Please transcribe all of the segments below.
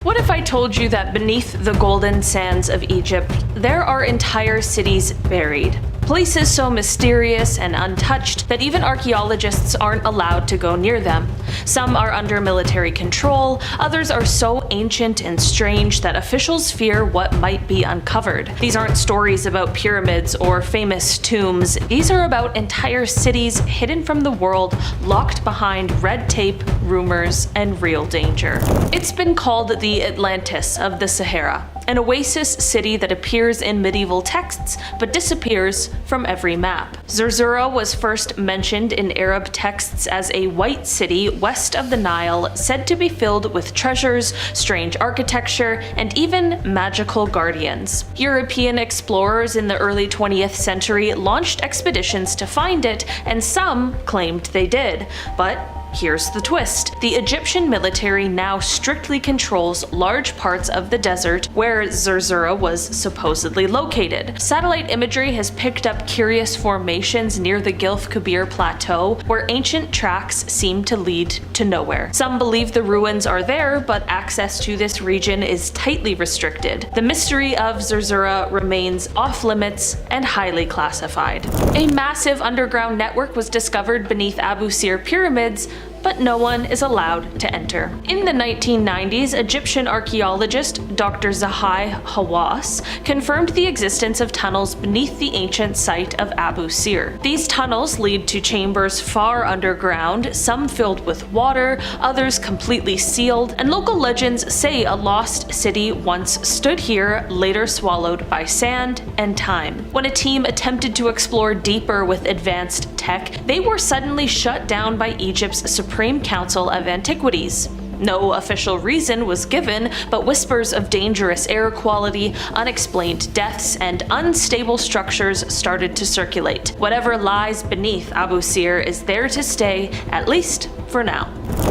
What if I told you that beneath the golden sands of Egypt, there are entire cities buried? Places so mysterious and untouched that even archaeologists aren't allowed to go near them. Some are under military control, others are so ancient and strange that officials fear what might be uncovered. These aren't stories about pyramids or famous tombs, these are about entire cities hidden from the world, locked behind red tape, rumors, and real danger. It's been called the Atlantis of the Sahara, an oasis city that appears in medieval texts but disappears from every map. Zerzura was first mentioned in Arab texts as a white city west of the Nile, said to be filled with treasures, strange architecture, and even magical guardians. European explorers in the early 20th century launched expeditions to find it, and some claimed they did, but here's the twist. The Egyptian military now strictly controls large parts of the desert where Zerzura was supposedly located. Satellite imagery has picked up curious formations near the Giza Plateau where ancient tracks seem to lead to nowhere. Some believe the ruins are there, but access to this region is tightly restricted. The mystery of Zerzura remains off-limits and highly classified. A massive underground network was discovered beneath Abusir pyramids, but no one is allowed to enter. In the 1990s, Egyptian archaeologist Dr. Zahi Hawass confirmed the existence of tunnels beneath the ancient site of Abusir. These tunnels lead to chambers far underground, some filled with water, others completely sealed, and local legends say a lost city once stood here, later swallowed by sand and time. When a team attempted to explore deeper with advanced tech, they were suddenly shut down by Egypt's Supreme Council of Antiquities. No official reason was given, but whispers of dangerous air quality, unexplained deaths, and unstable structures started to circulate. Whatever lies beneath Abusir is there to stay, at least for now.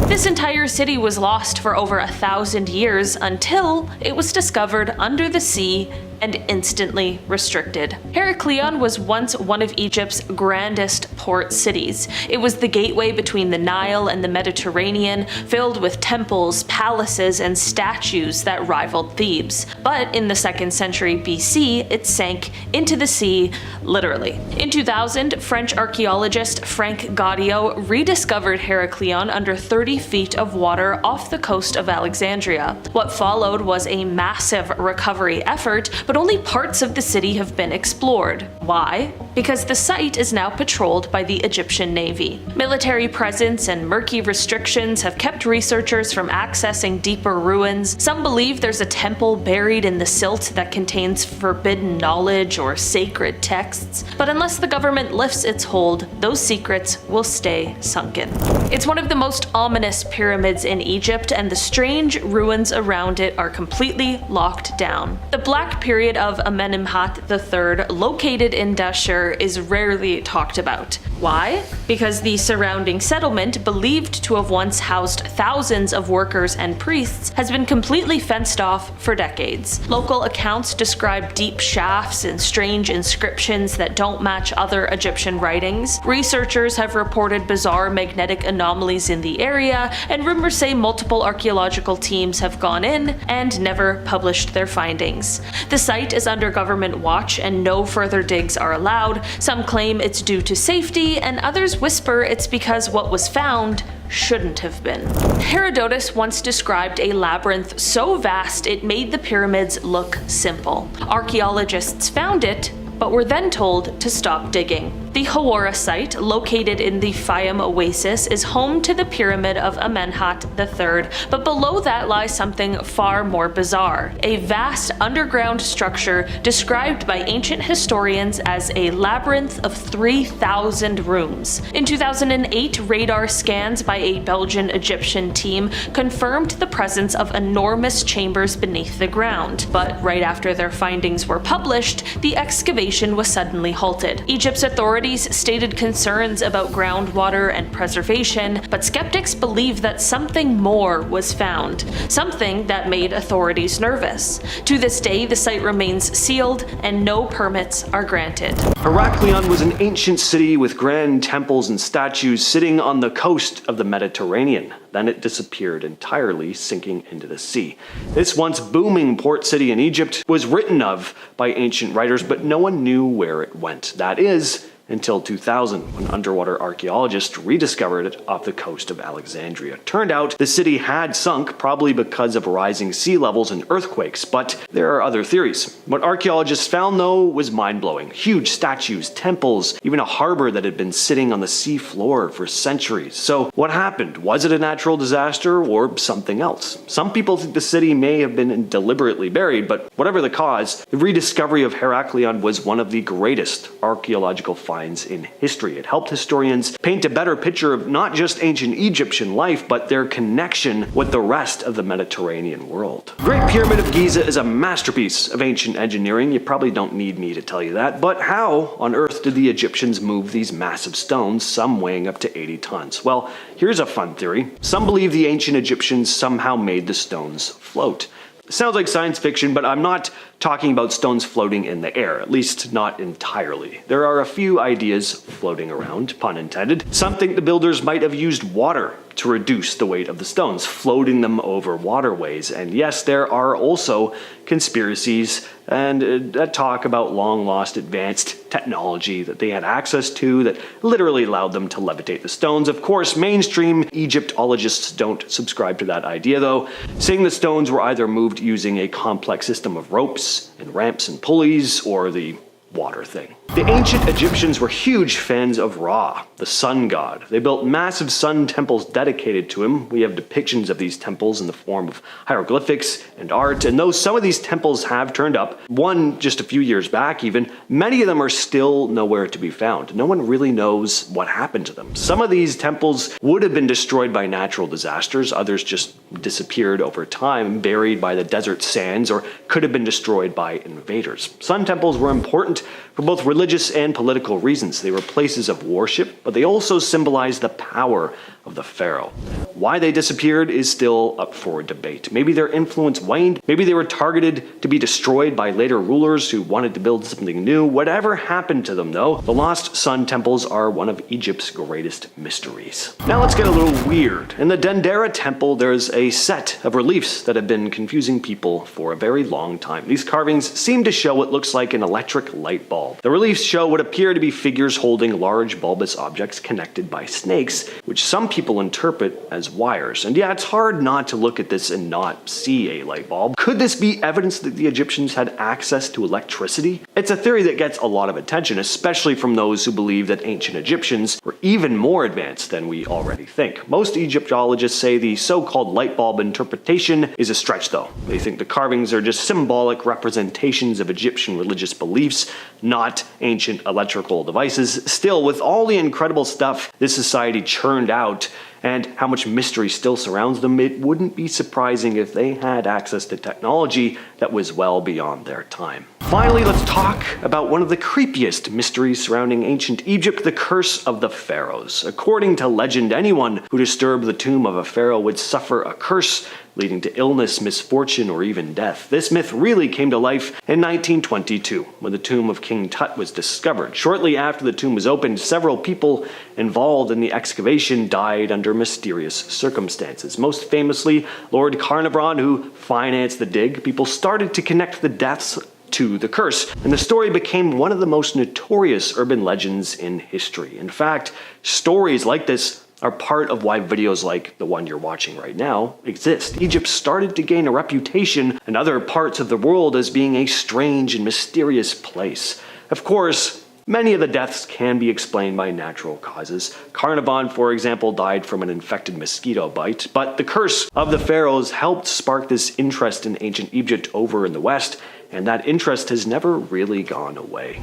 This entire city was lost for over 1,000 years until it was discovered under the sea and instantly restricted. Heracleion was once one of Egypt's grandest port cities. It was the gateway between the Nile and the Mediterranean, filled with temples, palaces, and statues that rivaled Thebes. But in the 2nd century BC, it sank into the sea, literally. In 2000, French archaeologist Frank Gaudio rediscovered Heracleion under 30 feet of water off the coast of Alexandria. What followed was a massive recovery effort, but only parts of the city have been explored. Why? Because the site is now patrolled by the Egyptian Navy. Military presence and murky restrictions have kept researchers from accessing deeper ruins. Some believe there's a temple buried in the silt that contains forbidden knowledge or sacred texts, but unless the government lifts its hold, those secrets will stay sunken. It's one of the most ominous pyramids in Egypt, and the strange ruins around it are completely locked down. The Black Period of Amenhotep III, located in Dashur, is rarely talked about. Why? Because the surrounding settlement, believed to have once housed thousands of workers and priests, has been completely fenced off for decades. Local accounts describe deep shafts and strange inscriptions that don't match other Egyptian writings. Researchers have reported bizarre magnetic anomalies in the area, and rumors say multiple archaeological teams have gone in and never published their findings. The site is under government watch and no further digs are allowed. Some claim it's due to safety, and others whisper it's because what was found shouldn't have been. Herodotus once described a labyrinth so vast it made the pyramids look simple. Archaeologists found it, but were then told to stop digging. The Hawara site, located in the Fayum Oasis, is home to the Pyramid of Amenhotep III, but below that lies something far more bizarre. A vast underground structure described by ancient historians as a labyrinth of 3,000 rooms. In 2008, radar scans by a Belgian-Egyptian team confirmed the presence of enormous chambers beneath the ground, but right after their findings were published, the excavation was suddenly halted. Egypt's authorities stated concerns about groundwater and preservation, but skeptics believe that something more was found, something that made authorities nervous. To this day, the site remains sealed and no permits are granted. Heracleion was an ancient city with grand temples and statues sitting on the coast of the Mediterranean. then it disappeared entirely, sinking into the sea. This once booming port city in Egypt was written of by ancient writers, but no one knew where it went. That is, until 2000, when underwater archaeologists rediscovered it off the coast of Alexandria. Turned out the city had sunk, probably because of rising sea levels and earthquakes, but there are other theories. What archaeologists found, though, was mind-blowing. Huge statues, temples, even a harbor that had been sitting on the sea floor for centuries. So what happened? Was it a natural disaster or something else? Some people think the city may have been deliberately buried, but whatever the cause, the rediscovery of Heracleion was one of the greatest archaeological finds in history. It helped historians paint a better picture of not just ancient Egyptian life, but their connection with the rest of the Mediterranean world. The Great Pyramid of Giza is a masterpiece of ancient engineering. You probably don't need me to tell you that, but how on earth did the Egyptians move these massive stones, some weighing up to 80 tons? Well, here's a fun theory. Some believe the ancient Egyptians somehow made the stones float. Sounds like science fiction, but I'm not talking about stones floating in the air, at least not entirely. There are a few ideas floating around, pun intended. Some think the builders might have used water to reduce the weight of the stones, floating them over waterways. And yes, there are also conspiracies and talk about long-lost advanced technology that they had access to that literally allowed them to levitate the stones. Of course, mainstream Egyptologists don't subscribe to that idea, though, saying the stones were either moved using a complex system of ropes and ramps and pulleys, or the water thing. The ancient Egyptians were huge fans of Ra, the sun god. They built massive sun temples dedicated to him. We have depictions of these temples in the form of hieroglyphics and art, and though some of these temples have turned up, one just a few years back even, many of them are still nowhere to be found. No one really knows what happened to them. Some of these temples would have been destroyed by natural disasters, others just disappeared over time, buried by the desert sands, or could have been destroyed by invaders. Sun temples were important for both religious and political reasons. They were places of worship, but they also symbolized the power of the pharaoh. Why they disappeared is still up for debate. Maybe their influence waned, maybe they were targeted to be destroyed by later rulers who wanted to build something new. Whatever happened to them, though, the lost sun temples are one of Egypt's greatest mysteries. Now let's get a little weird. In the Dendera temple, there's a set of reliefs that have been confusing people for a very long time. These carvings seem to show what looks like an electric light bulb. The reliefs show what appear to be figures holding large bulbous objects connected by snakes, which some people interpret as wires. And yeah, it's hard not to look at this and not see a light bulb. Could this be evidence that the Egyptians had access to electricity? It's a theory that gets a lot of attention, especially from those who believe that ancient Egyptians were even more advanced than we already think. Most Egyptologists say the so-called light bulb interpretation is a stretch, though. They think the carvings are just symbolic representations of Egyptian religious beliefs, not ancient electrical devices. Still, with all the incredible stuff this society churned out and how much mystery still surrounds them, it wouldn't be surprising if they had access to technology that was well beyond their time. Finally, let's talk about one of the creepiest mysteries surrounding ancient Egypt, the curse of the pharaohs. According to legend, anyone who disturbed the tomb of a pharaoh would suffer a curse, leading to illness, misfortune, or even death. This myth really came to life in 1922, when the tomb of King Tut was discovered. Shortly after the tomb was opened, several people involved in the excavation died under mysterious circumstances. Most famously, Lord Carnarvon, who financed the dig. People started to connect the deaths to the curse, and the story became one of the most notorious urban legends in history. In fact, stories like this are part of why videos like the one you're watching right now exist. Egypt started to gain a reputation in other parts of the world as being a strange and mysterious place. Of course, many of the deaths can be explained by natural causes. Carnarvon, for example, died from an infected mosquito bite, but the curse of the pharaohs helped spark this interest in ancient Egypt over in the West, and that interest has never really gone away.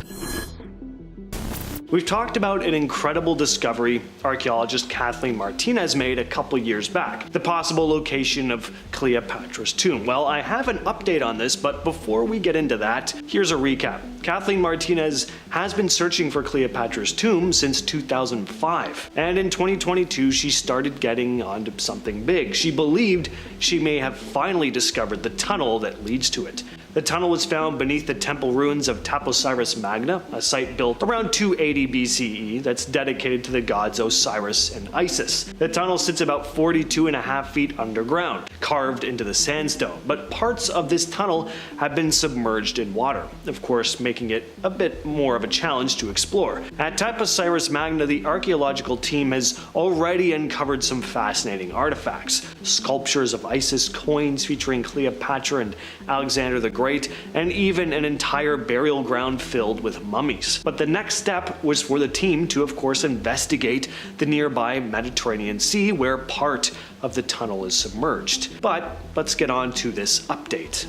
We've talked about an incredible discovery archaeologist Kathleen Martinez made a couple years back, the possible location of Cleopatra's tomb. Well, I have an update on this, but before we get into that, here's a recap. Kathleen Martinez has been searching for Cleopatra's tomb since 2005, and in 2022 she started getting onto something big. She believed she may have finally discovered the tunnel that leads to it. The tunnel was found beneath the temple ruins of Taposiris Magna, a site built around 280 BCE that's dedicated to the gods Osiris and Isis. The tunnel sits about 42.5 feet underground, carved into the sandstone, but parts of this tunnel have been submerged in water, of course making it a bit more of a challenge to explore. At Taposiris Magna, the archaeological team has already uncovered some fascinating artifacts: sculptures of Isis, coins featuring Cleopatra and Alexander the Great, and even an entire burial ground filled with mummies. But the next step was for the team to, of course, investigate the nearby Mediterranean Sea, where part of the tunnel is submerged. But let's get on to this update.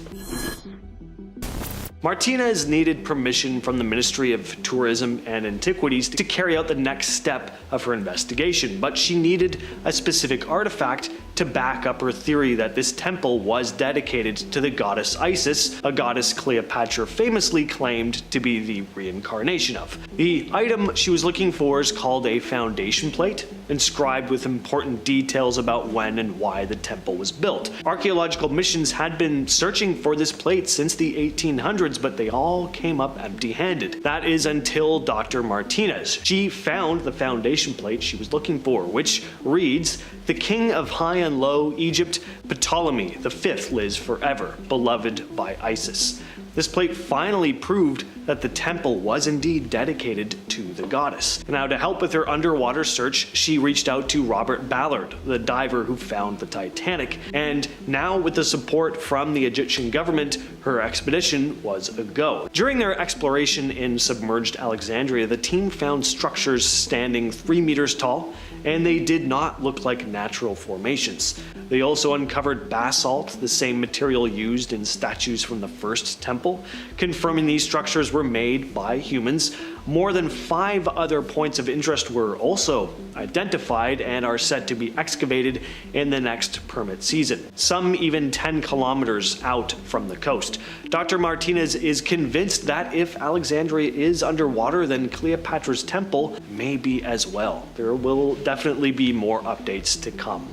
Martinez needed permission from the Ministry of Tourism and Antiquities to carry out the next step of her investigation, but she needed a specific artifact to back up her theory that this temple was dedicated to the goddess Isis, a goddess Cleopatra famously claimed to be the reincarnation of. The item she was looking for is called a foundation plate, inscribed with important details about when and why the temple was built. Archaeological missions had been searching for this plate since the 1800s, but they all came up empty-handed. That is until Dr. Martinez. She found the foundation plate she was looking for, which reads, "The king of high and low Egypt, Ptolemy V, lives forever, beloved by Isis." This plate finally proved that the temple was indeed dedicated to the goddess. Now, to help with her underwater search, she reached out to Robert Ballard, the diver who found the Titanic, and now with the support from the Egyptian government, her expedition was a go. During their exploration in submerged Alexandria, the team found structures standing 3 meters tall, and they did not look like natural formations. They also uncovered basalt, the same material used in statues from the first temple, confirming these structures were made by humans. More than 5 other points of interest were also identified and are set to be excavated in the next permit season, some even 10 kilometers out from the coast. Dr. Martinez is convinced that if Alexandria is underwater, then Cleopatra's temple may be as well. There will definitely be more updates to come.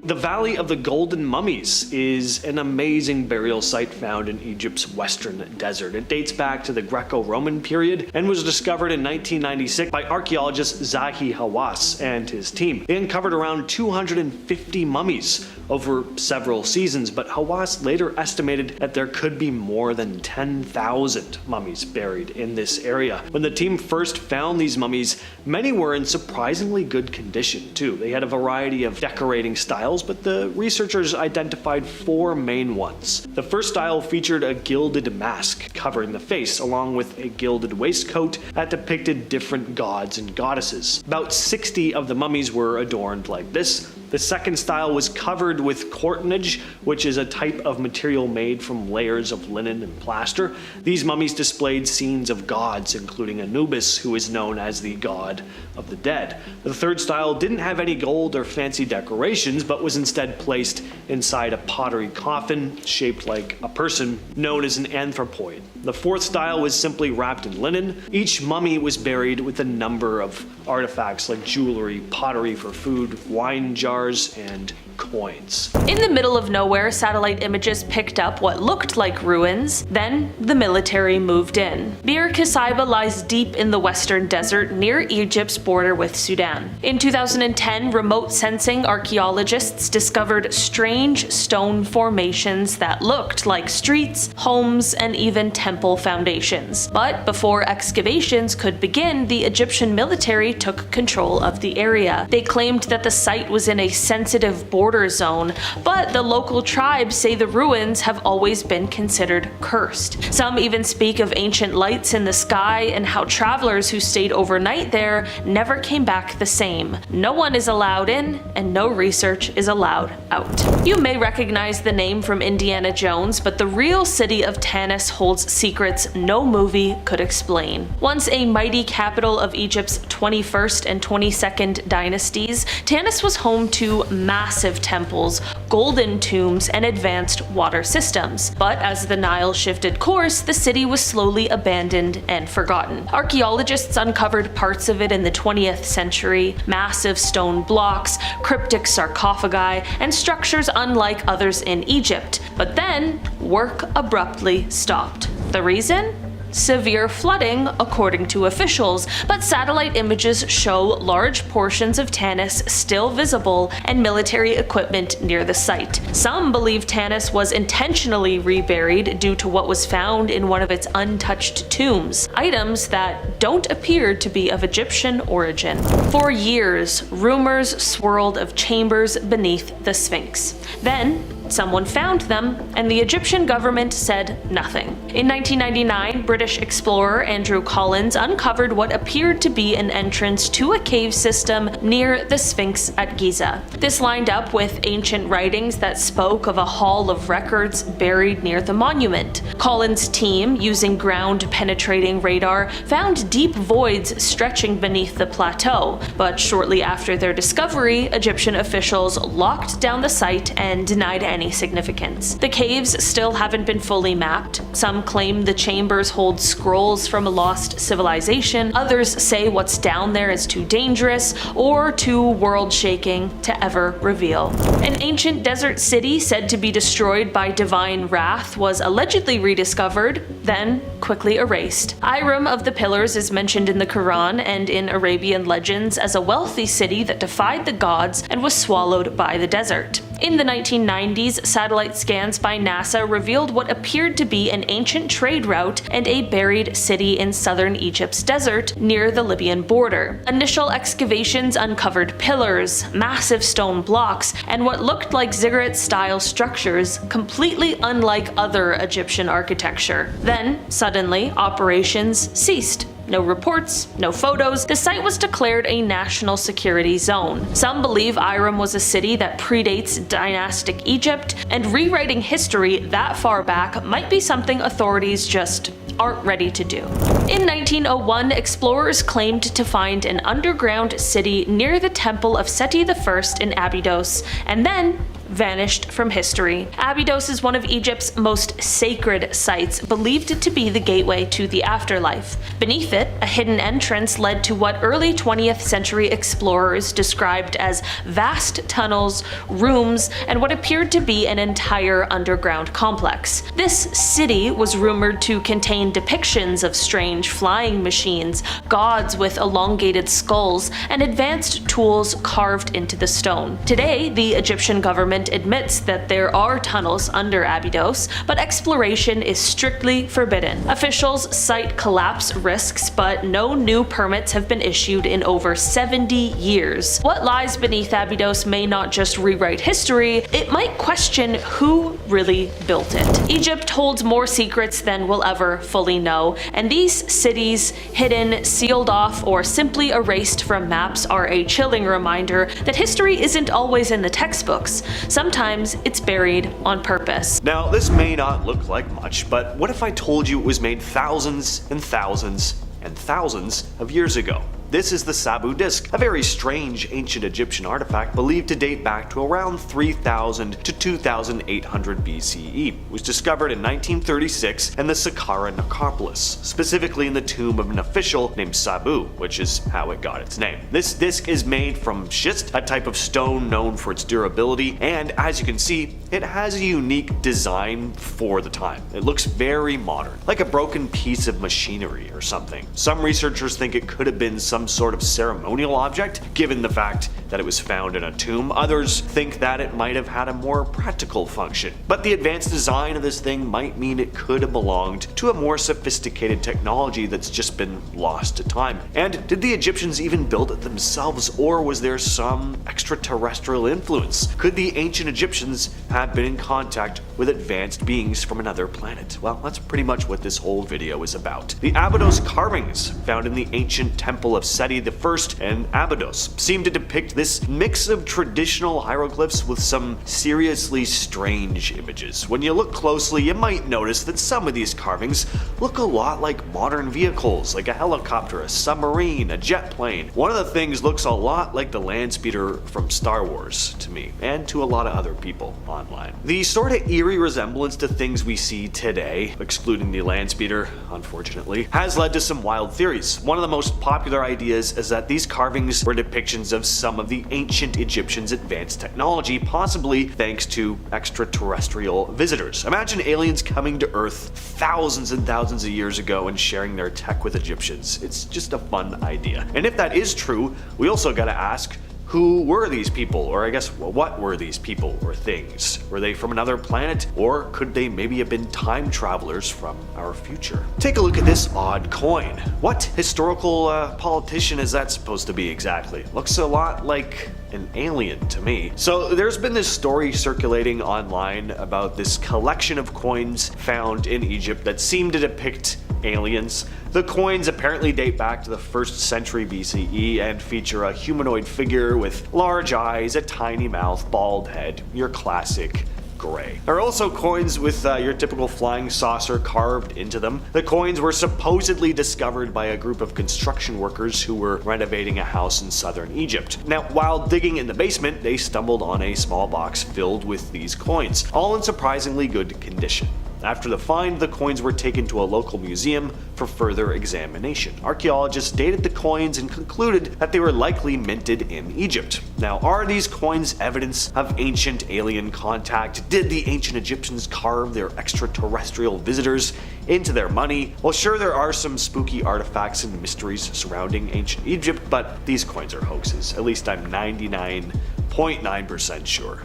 The Valley of the Golden Mummies is an amazing burial site found in Egypt's western desert. It dates back to the Greco-Roman period and was discovered in 1996 by archaeologist Zahi Hawass and his team. They uncovered around 250 mummies over several seasons, but Hawass later estimated that there could be more than 10,000 mummies buried in this area. When the team first found these mummies, many were in surprisingly good condition too. They had a variety of decorating styles, but the researchers identified 4 main ones. The first style featured a gilded mask covering the face, along with a gilded waistcoat that depicted different gods and goddesses. About 60 of the mummies were adorned like this. The second style was covered with courtenage, which is a type of material made from layers of linen and plaster. These mummies displayed scenes of gods, including Anubis, who is known as the god of the dead. The third style didn't have any gold or fancy decorations, but was instead placed inside a pottery coffin shaped like a person, known as an anthropoid. The fourth style was simply wrapped in linen. Each mummy was buried with a number of artifacts like jewelry, pottery for food, wine jars, and coins. In the middle of nowhere, satellite images picked up what looked like ruins. Then the military moved in. Bir Qasaiba lies deep in the western desert near Egypt's border with Sudan. In 2010, remote sensing archaeologists discovered strange stone formations that looked like streets, homes, and even temple foundations. But before excavations could begin, the Egyptian military took control of the area. They claimed that the site was in a sensitive border zone, but the local tribes say the ruins have always been considered cursed. Some even speak of ancient lights in the sky and how travelers who stayed overnight there never came back the same. No one is allowed in, and no research is allowed out. You may recognize the name from Indiana Jones, but the real city of Tanis holds secrets no movie could explain. Once a mighty capital of Egypt's 21st and 22nd dynasties, Tanis was home to massive temples, golden tombs, and advanced water systems. But as the Nile shifted course, the city was slowly abandoned and forgotten. Archaeologists uncovered parts of it in the 20th century, massive stone blocks, cryptic sarcophagi, and structures unlike others in Egypt. But then, work abruptly stopped. The reason? Severe flooding, according to officials, but satellite images show large portions of Tanis still visible and military equipment near the site. Some believe Tanis was intentionally reburied due to what was found in one of its untouched tombs, items that don't appear to be of Egyptian origin. For years, rumors swirled of chambers beneath the Sphinx. Then, someone found them, and the Egyptian government said nothing. In 1999, British explorer Andrew Collins uncovered what appeared to be an entrance to a cave system near the Sphinx at Giza. This lined up with ancient writings that spoke of a hall of records buried near the monument. Collins' team, using ground-penetrating radar, found deep voids stretching beneath the plateau, but shortly after their discovery, Egyptian officials locked down the site and denied any significance. The caves still haven't been fully mapped. Some claim the chambers hold scrolls from a lost civilization. Others say what's down there is too dangerous or too world-shaking to ever reveal. An ancient desert city said to be destroyed by divine wrath was allegedly rediscovered, then quickly erased. Iram of the Pillars is mentioned in the Quran and in Arabian legends as a wealthy city that defied the gods and was swallowed by the desert. In the 1990s, satellite scans by NASA revealed what appeared to be an ancient trade route and a buried city in southern Egypt's desert near the Libyan border. Initial excavations uncovered pillars, massive stone blocks, and what looked like ziggurat-style structures, completely unlike other Egyptian architecture. Then, suddenly, operations ceased. No reports, no photos. The site was declared a national security zone. Some believe Iram was a city that predates dynastic Egypt, and rewriting history that far back might be something authorities just aren't ready to do. In 1901, explorers claimed to find an underground city near the temple of Seti I in Abydos, and then vanished from history. Abydos is one of Egypt's most sacred sites, believed to be the gateway to the afterlife. Beneath it, a hidden entrance led to what early 20th century explorers described as vast tunnels, rooms, and what appeared to be an entire underground complex. This city was rumored to contain depictions of strange flying machines, gods with elongated skulls, and advanced tools carved into the stone. Today, the Egyptian government admits that there are tunnels under Abydos, but exploration is strictly forbidden. Officials cite collapse risks, but no new permits have been issued in over 70 years. What lies beneath Abydos may not just rewrite history, it might question who really built it. Egypt holds more secrets than we'll ever fully know, and these cities, hidden, sealed off, or simply erased from maps, are a chilling reminder that history isn't always in the textbooks. Sometimes it's buried on purpose. Now, this may not look like much, but what if I told you it was made thousands and thousands and thousands of years ago? This is the Sabu disc, a very strange ancient Egyptian artifact believed to date back to around 3000 to 2800 BCE. It was discovered in 1936 in the Saqqara necropolis, specifically in the tomb of an official named Sabu, which is how it got its name. This disc is made from schist, a type of stone known for its durability, and as you can see, it has a unique design for the time. It looks very modern, like a broken piece of machinery or something. Some researchers think it could have been some sort of ceremonial object, given the fact that it was found in a tomb. Others think that it might have had a more practical function. But the advanced design of this thing might mean it could have belonged to a more sophisticated technology that's just been lost to time. And did the Egyptians even build it themselves, or was there some extraterrestrial influence? Could the ancient Egyptians have been in contact with advanced beings from another planet. Well, that's pretty much what this whole video is about. The Abydos carvings found in the ancient temple of Seti I and Abydos seem to depict this mix of traditional hieroglyphs with some seriously strange images. When you look closely, you might notice that some of these carvings look a lot like modern vehicles, like a helicopter, a submarine, a jet plane. One of the things looks a lot like the land speeder from Star Wars to me, and to a lot of other people online. The sort of eerie resemblance to things we see today, excluding the land speeder, unfortunately, has led to some wild theories. One of the most popular ideas is that these carvings were depictions of some of the ancient Egyptians' advanced technology, possibly thanks to extraterrestrial visitors. Imagine aliens coming to Earth thousands and thousands of years ago and sharing their tech with Egyptians. It's just a fun idea. And if that is true, we also gotta ask, who were these people? Or I guess, what were these people or things? Were they from another planet? Or could they maybe have been time travelers from our future? Take a look at this odd coin. What historical politician is that supposed to be exactly? Looks a lot like an alien to me. So there's been this story circulating online about this collection of coins found in Egypt that seem to depict aliens. The coins apparently date back to the 1st century BCE and feature a humanoid figure with large eyes, a tiny mouth, bald head, your classic gray. There are also coins with your typical flying saucer carved into them. The coins were supposedly discovered by a group of construction workers who were renovating a house in southern Egypt. Now, while digging in the basement, they stumbled on a small box filled with these coins, all in surprisingly good condition. After the find, the coins were taken to a local museum for further examination. Archaeologists dated the coins and concluded that they were likely minted in Egypt. Now, are these coins evidence of ancient alien contact? Did the ancient Egyptians carve their extraterrestrial visitors into their money? Well, sure, there are some spooky artifacts and mysteries surrounding ancient Egypt, but these coins are hoaxes. At least I'm 99.9% sure.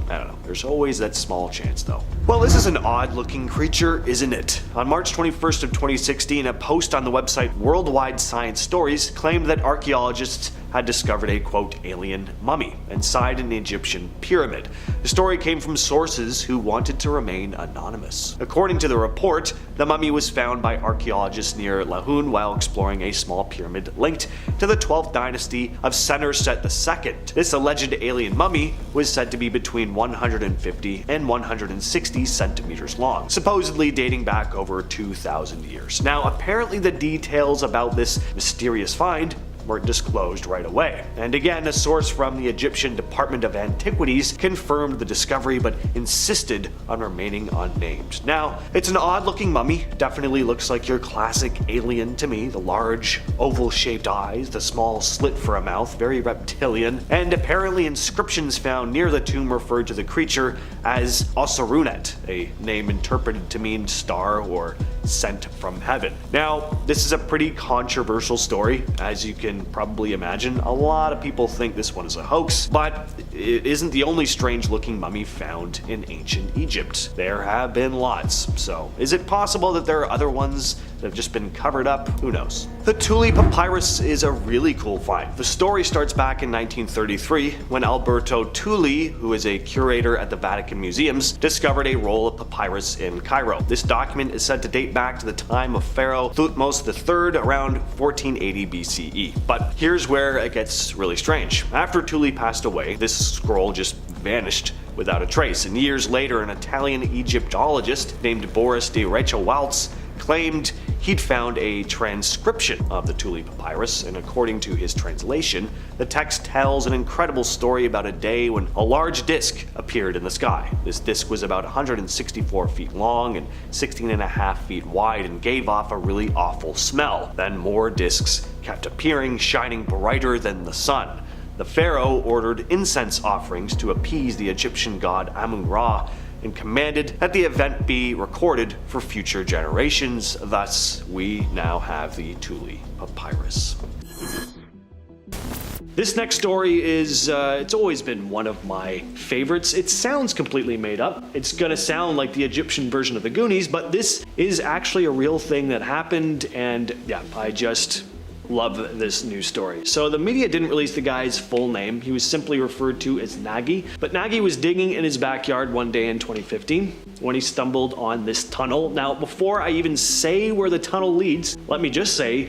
I don't know, there's always that small chance though. Well, this is an odd looking creature, isn't it? On March 21st of 2016, a post on the website Worldwide Science Stories claimed that archaeologists had discovered a quote alien mummy inside an Egyptian pyramid. The story came from sources who wanted to remain anonymous. According to the report, the mummy was found by archaeologists near Lahoun while exploring a small pyramid linked to the 12th dynasty of Senusret II. This alleged alien mummy was said to be between 150 and 160 centimeters long, supposedly dating back over 2,000 years. Now, apparently the details about this mysterious find weren't disclosed right away. And again, a source from the Egyptian Department of Antiquities confirmed the discovery but insisted on remaining unnamed. Now, it's an odd looking mummy, definitely looks like your classic alien to me. The large oval shaped eyes, the small slit for a mouth, very reptilian, and apparently inscriptions found near the tomb referred to the creature as Osserunet, a name interpreted to mean star or sent from heaven. Now, this is a pretty controversial story, as you can probably imagine. A lot of people think this one is a hoax, but it isn't the only strange looking mummy found in ancient Egypt. There have been lots, so is it possible that there are other ones that have just been covered up? Who knows? The Tuli Papyrus is a really cool find. The story starts back in 1933 when Alberto Tuli, who is a curator at the Vatican Museums, discovered a roll of papyrus in Cairo. This document is said to date back to the time of Pharaoh Thutmose III around 1480 BCE. But here's where it gets really strange. After Tuli passed away, this scroll just vanished without a trace, and years later an Italian Egyptologist named Boris de Rechewaltz claimed he'd found a transcription of the Tuli Papyrus, and according to his translation, the text tells an incredible story about a day when a large disc appeared in the sky. This disc was about 164 feet long and 16.5 feet wide and gave off a really awful smell. Then more discs kept appearing, shining brighter than the sun. The pharaoh ordered incense offerings to appease the Egyptian god Amun-Ra and commanded that the event be recorded for future generations. Thus, we now have the Tuli Papyrus. This next story is, it's always been one of my favorites. It sounds completely made up. It's gonna sound like the Egyptian version of the Goonies, but this is actually a real thing that happened, and yeah, I just Love this news story. So the media didn't release the guy's full name. He was simply referred to as Nagy. But Nagy was digging in his backyard one day in 2015 when he stumbled on this tunnel. Now, before I even say where the tunnel leads, let me just say,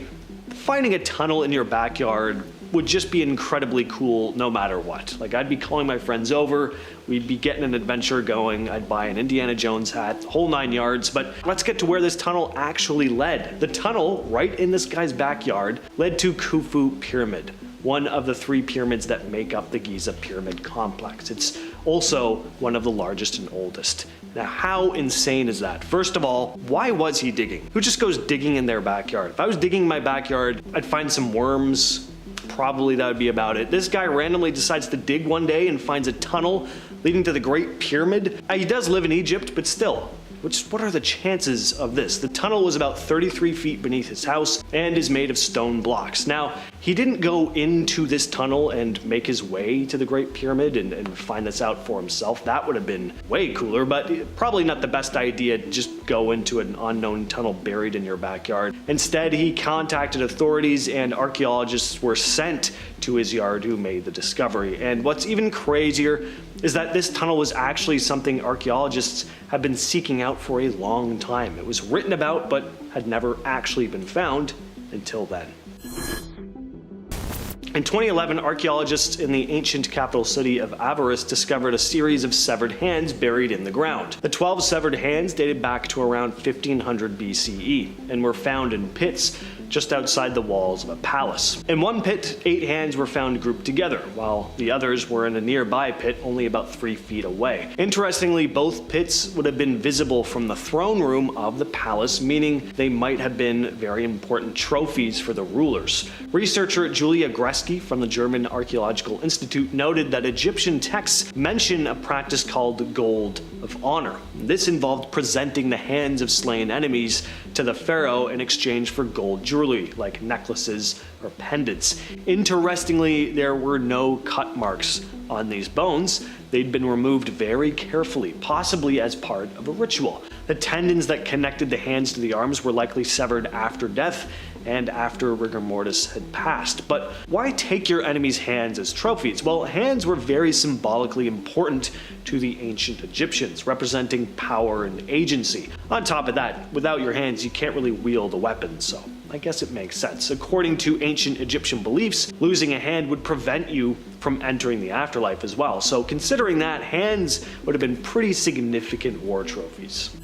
finding a tunnel in your backyard would just be incredibly cool no matter what. Like, I'd be calling my friends over, we'd be getting an adventure going, I'd buy an Indiana Jones hat, the whole 9 yards. But let's get to where this tunnel actually led. The tunnel, right in this guy's backyard, led to Khufu Pyramid, one of the 3 pyramids that make up the Giza Pyramid complex. It's also one of the largest and oldest. Now, how insane is that? First of all, why was he digging? Who just goes digging in their backyard? If I was digging in my backyard, I'd find some worms. Probably that would be about it. This guy randomly decides to dig one day and finds a tunnel leading to the Great Pyramid. He does live in Egypt, but still, what are the chances of this? The tunnel was about 33 feet beneath his house and is made of stone blocks. Now, he didn't go into this tunnel and make his way to the Great Pyramid and find this out for himself. That would have been way cooler, but probably not the best idea to just go into an unknown tunnel buried in your backyard. Instead, he contacted authorities and archaeologists were sent to his yard who made the discovery. And what's even crazier is that this tunnel was actually something archaeologists have been seeking out for a long time. It was written about, but had never actually been found until then. In 2011, archaeologists in the ancient capital city of Abydos discovered a series of severed hands buried in the ground. The 12 severed hands dated back to around 1500 BCE and were found in pits just outside the walls of a palace. In one pit, 8 hands were found grouped together, while the others were in a nearby pit only about 3 feet away. Interestingly, both pits would have been visible from the throne room of the palace, meaning they might have been very important trophies for the rulers. Researcher Julia Greski from the German Archaeological Institute noted that Egyptian texts mention a practice called gold of honor. This involved presenting the hands of slain enemies to the pharaoh in exchange for gold jewelry, like necklaces or pendants. Interestingly, there were no cut marks on these bones. They'd been removed very carefully, possibly as part of a ritual. The tendons that connected the hands to the arms were likely severed after death and after rigor mortis had passed. But why take your enemy's hands as trophies? Well, hands were very symbolically important to the ancient Egyptians, representing power and agency. On top of that, without your hands, you can't really wield a weapon, so I guess it makes sense. According to ancient Egyptian beliefs, losing a hand would prevent you from entering the afterlife as well. So considering that, hands would have been pretty significant war trophies.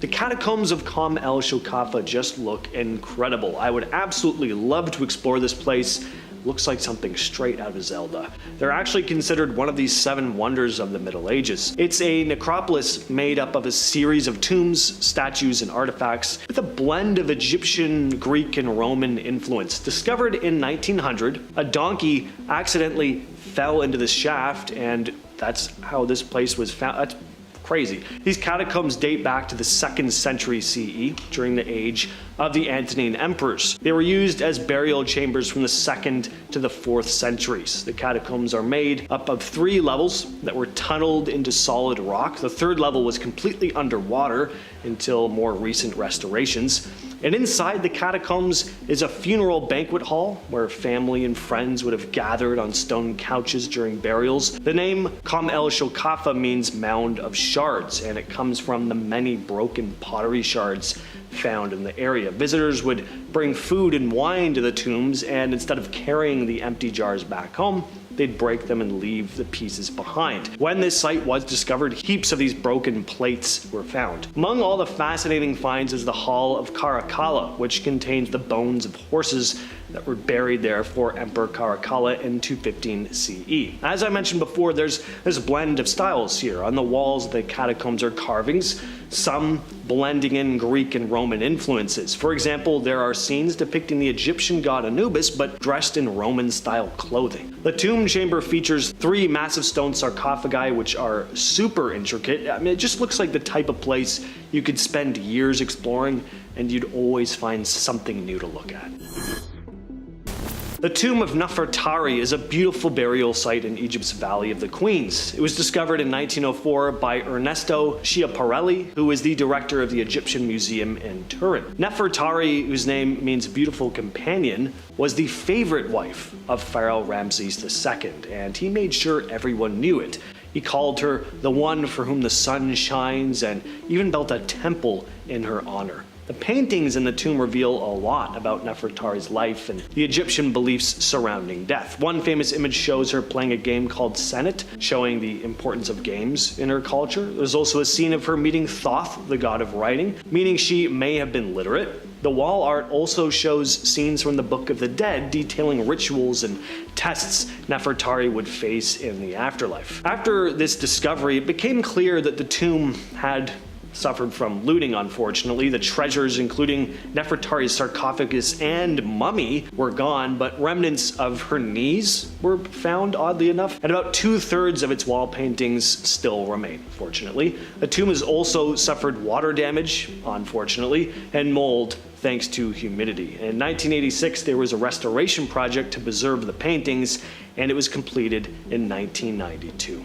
The catacombs of Kom el Shokafa just look incredible. I would absolutely love to explore this place. Looks like something straight out of Zelda. They're actually considered one of these 7 wonders of the Middle Ages. It's a necropolis made up of a series of tombs, statues, and artifacts with a blend of Egyptian, Greek, and Roman influence. Discovered in 1900, a donkey accidentally fell into the shaft, and that's how this place was found. That's crazy. These catacombs date back to the 2nd century CE, during the age of the Antonine emperors. They were used as burial chambers from the 2nd to the 4th centuries. The catacombs are made up of 3 levels that were tunneled into solid rock. The 3rd level was completely underwater until more recent restorations. And inside the catacombs is a funeral banquet hall where family and friends would have gathered on stone couches during burials. The name Kom el Shokafa means mound of shards, and it comes from the many broken pottery shards found in the area. Visitors would bring food and wine to the tombs, and instead of carrying the empty jars back home, they'd break them and leave the pieces behind. When this site was discovered, heaps of these broken plates were found. Among all the fascinating finds is the Hall of Caracalla, which contains the bones of horses that were buried there for Emperor Caracalla in 215 CE. As I mentioned before, there's this blend of styles here. On the walls of the catacombs are carvings, some blending in Greek and Roman influences. For example, there are scenes depicting the Egyptian god Anubis, but dressed in Roman-style clothing. The tomb chamber features 3 massive stone sarcophagi, which are super intricate. I mean, it just looks like the type of place you could spend years exploring, and you'd always find something new to look at. The tomb of Nefertari is a beautiful burial site in Egypt's Valley of the Queens. It was discovered in 1904 by Ernesto Schiaparelli, who is the director of the Egyptian Museum in Turin. Nefertari, whose name means beautiful companion, was the favorite wife of Pharaoh Ramses II, and he made sure everyone knew it. He called her the one for whom the sun shines and even built a temple in her honor. The paintings in the tomb reveal a lot about Nefertari's life and the Egyptian beliefs surrounding death. One famous image shows her playing a game called Senet, showing the importance of games in her culture. There's also a scene of her meeting Thoth, the god of writing, meaning she may have been literate. The wall art also shows scenes from the Book of the Dead detailing rituals and tests Nefertari would face in the afterlife. After this discovery, it became clear that the tomb had suffered from looting, unfortunately. The treasures, including Nefertari's sarcophagus and mummy, were gone, but remnants of her knees were found, oddly enough, and about 2/3 of its wall paintings still remain, fortunately. The tomb has also suffered water damage, unfortunately, and mold thanks to humidity. In 1986, there was a restoration project to preserve the paintings, and it was completed in 1992.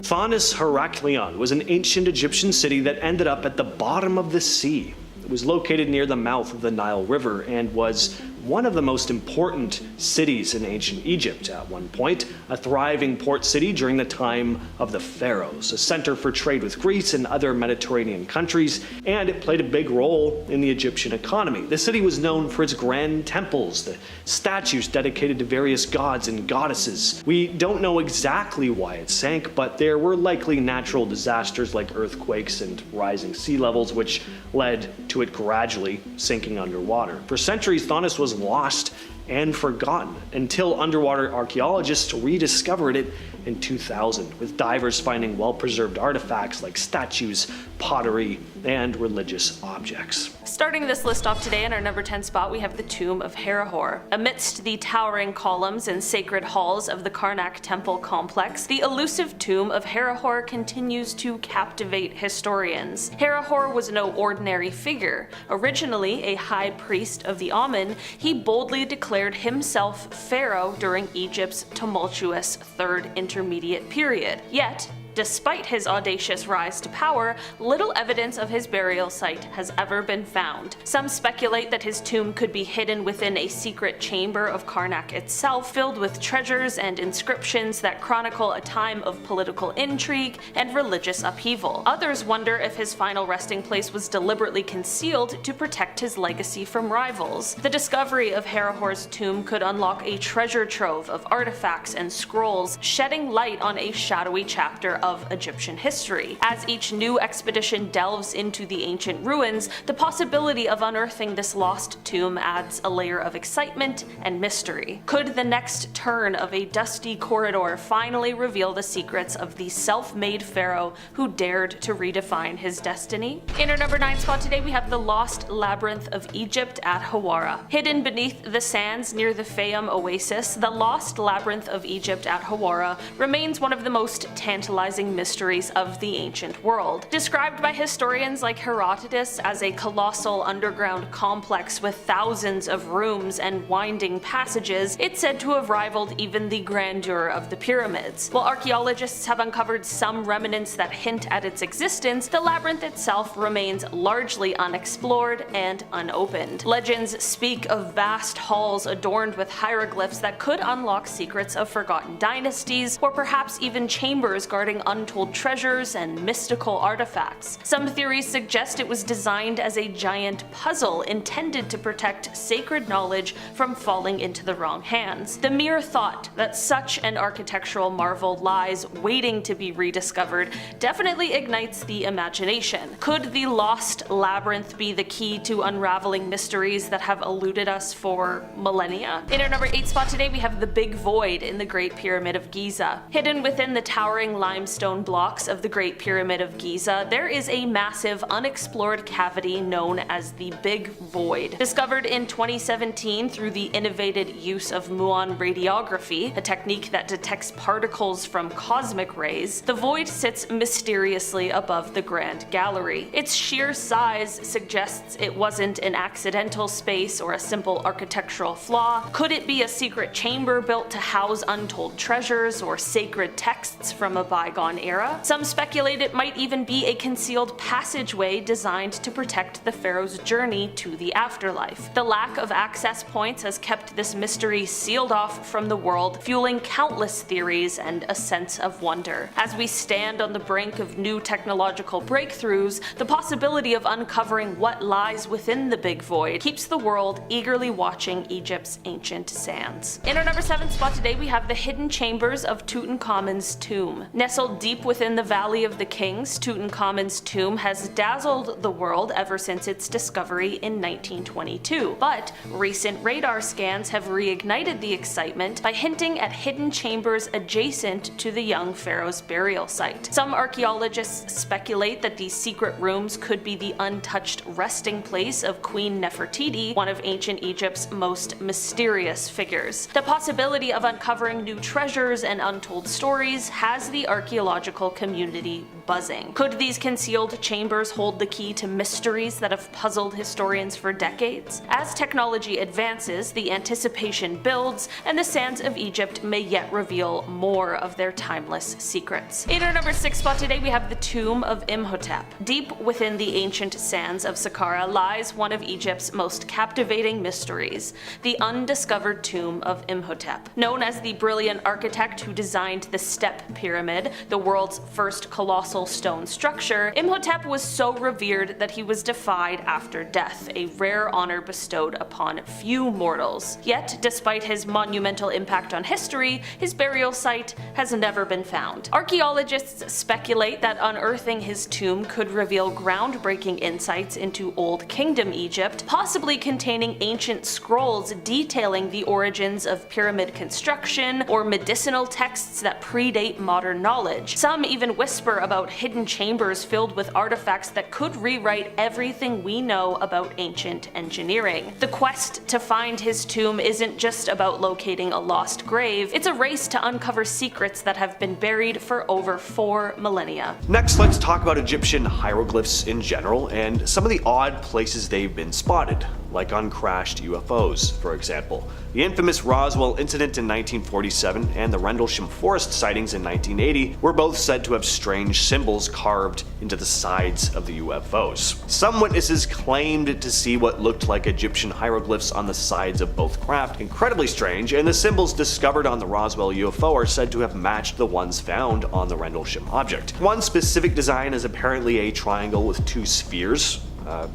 Tanis Heracleion was an ancient Egyptian city that ended up at the bottom of the sea. It was located near the mouth of the Nile River and was one of the most important cities in ancient Egypt at one point, a thriving port city during the time of the Pharaohs, a center for trade with Greece and other Mediterranean countries, and it played a big role in the Egyptian economy. The city was known for its grand temples, the statues dedicated to various gods and goddesses. We don't know exactly why it sank, but there were likely natural disasters like earthquakes and rising sea levels, which led to it gradually sinking underwater. For centuries, Tanis was lost and forgotten until underwater archaeologists rediscovered it in 2000, with divers finding well-preserved artifacts like statues, pottery, and religious objects. Starting this list off today in our number 10 spot, we have the tomb of Herihor. Amidst the towering columns and sacred halls of the Karnak temple complex, the elusive tomb of Herihor continues to captivate historians. Herihor was no ordinary figure. Originally a high priest of the Amen, he boldly declared himself pharaoh during Egypt's tumultuous Third Intermediate Period. Yet, despite his audacious rise to power, little evidence of his burial site has ever been found. Some speculate that his tomb could be hidden within a secret chamber of Karnak itself, filled with treasures and inscriptions that chronicle a time of political intrigue and religious upheaval. Others wonder if his final resting place was deliberately concealed to protect his legacy from rivals. The discovery of Herihor's tomb could unlock a treasure trove of artifacts and scrolls, shedding light on a shadowy chapter of Egyptian history. As each new expedition delves into the ancient ruins, the possibility of unearthing this lost tomb adds a layer of excitement and mystery. Could the next turn of a dusty corridor finally reveal the secrets of the self-made pharaoh who dared to redefine his destiny? In our number 9 spot today, we have the lost labyrinth of Egypt at Hawara. Hidden beneath the sands near the Fayum oasis, the lost labyrinth of Egypt at Hawara remains one of the most tantalizing mysteries of the ancient world. Described by historians like Herodotus as a colossal underground complex with thousands of rooms and winding passages, it's said to have rivaled even the grandeur of the pyramids. While archaeologists have uncovered some remnants that hint at its existence, the labyrinth itself remains largely unexplored and unopened. Legends speak of vast halls adorned with hieroglyphs that could unlock secrets of forgotten dynasties, or perhaps even chambers guarding untold treasures and mystical artifacts. Some theories suggest it was designed as a giant puzzle intended to protect sacred knowledge from falling into the wrong hands. The mere thought that such an architectural marvel lies waiting to be rediscovered definitely ignites the imagination. Could the lost labyrinth be the key to unraveling mysteries that have eluded us for millennia? In our number 8 spot today, we have the Big Void in the Great Pyramid of Giza. Hidden within the towering limestone limestone blocks of the Great Pyramid of Giza, there is a massive unexplored cavity known as the Big Void. Discovered in 2017 through the innovated use of muon radiography, a technique that detects particles from cosmic rays, the void sits mysteriously above the Grand Gallery. Its sheer size suggests it wasn't an accidental space or a simple architectural flaw. Could it be a secret chamber built to house untold treasures or sacred texts from a bygone era? Some speculate it might even be a concealed passageway designed to protect the pharaoh's journey to the afterlife. The lack of access points has kept this mystery sealed off from the world, fueling countless theories and a sense of wonder. As we stand on the brink of new technological breakthroughs, the possibility of uncovering what lies within the Big Void keeps the world eagerly watching Egypt's ancient sands. In our number 7 spot today, we have the hidden chambers of Tutankhamun's tomb. Nestled deep within the Valley of the Kings, Tutankhamun's tomb has dazzled the world ever since its discovery in 1922. But recent radar scans have reignited the excitement by hinting at hidden chambers adjacent to the young pharaoh's burial site. Some archaeologists speculate that these secret rooms could be the untouched resting place of Queen Nefertiti, one of ancient Egypt's most mysterious figures. The possibility of uncovering new treasures and untold stories has the archaeological community buzzing. Could these concealed chambers hold the key to mysteries that have puzzled historians for decades? As technology advances, the anticipation builds, and the sands of Egypt may yet reveal more of their timeless secrets. In our number 6 spot today, we have the tomb of Imhotep. Deep within the ancient sands of Saqqara lies one of Egypt's most captivating mysteries, the undiscovered tomb of Imhotep. Known as the brilliant architect who designed the Step Pyramid, the world's first colossal stone structure, Imhotep was so revered that he was deified after death, a rare honor bestowed upon few mortals. Yet, despite his monumental impact on history, his burial site has never been found. Archaeologists speculate that unearthing his tomb could reveal groundbreaking insights into Old Kingdom Egypt, possibly containing ancient scrolls detailing the origins of pyramid construction or medicinal texts that predate modern knowledge. Some even whisper about hidden chambers filled with artifacts that could rewrite everything we know about ancient engineering. The quest to find his tomb isn't just about locating a lost grave, it's a race to uncover secrets that have been buried for over 4 millennia. Next, let's talk about Egyptian hieroglyphs in general and some of the odd places they've been spotted, like on crashed UFOs, for example. The infamous Roswell incident in 1947 and the Rendlesham Forest sightings in 1980 were both said to have strange symbols carved into the sides of the UFOs. Some witnesses claimed to see what looked like Egyptian hieroglyphs on the sides of both craft, incredibly strange, and the symbols discovered on the Roswell UFO are said to have matched the ones found on the Rendlesham object. One specific design is apparently a triangle with 2 spheres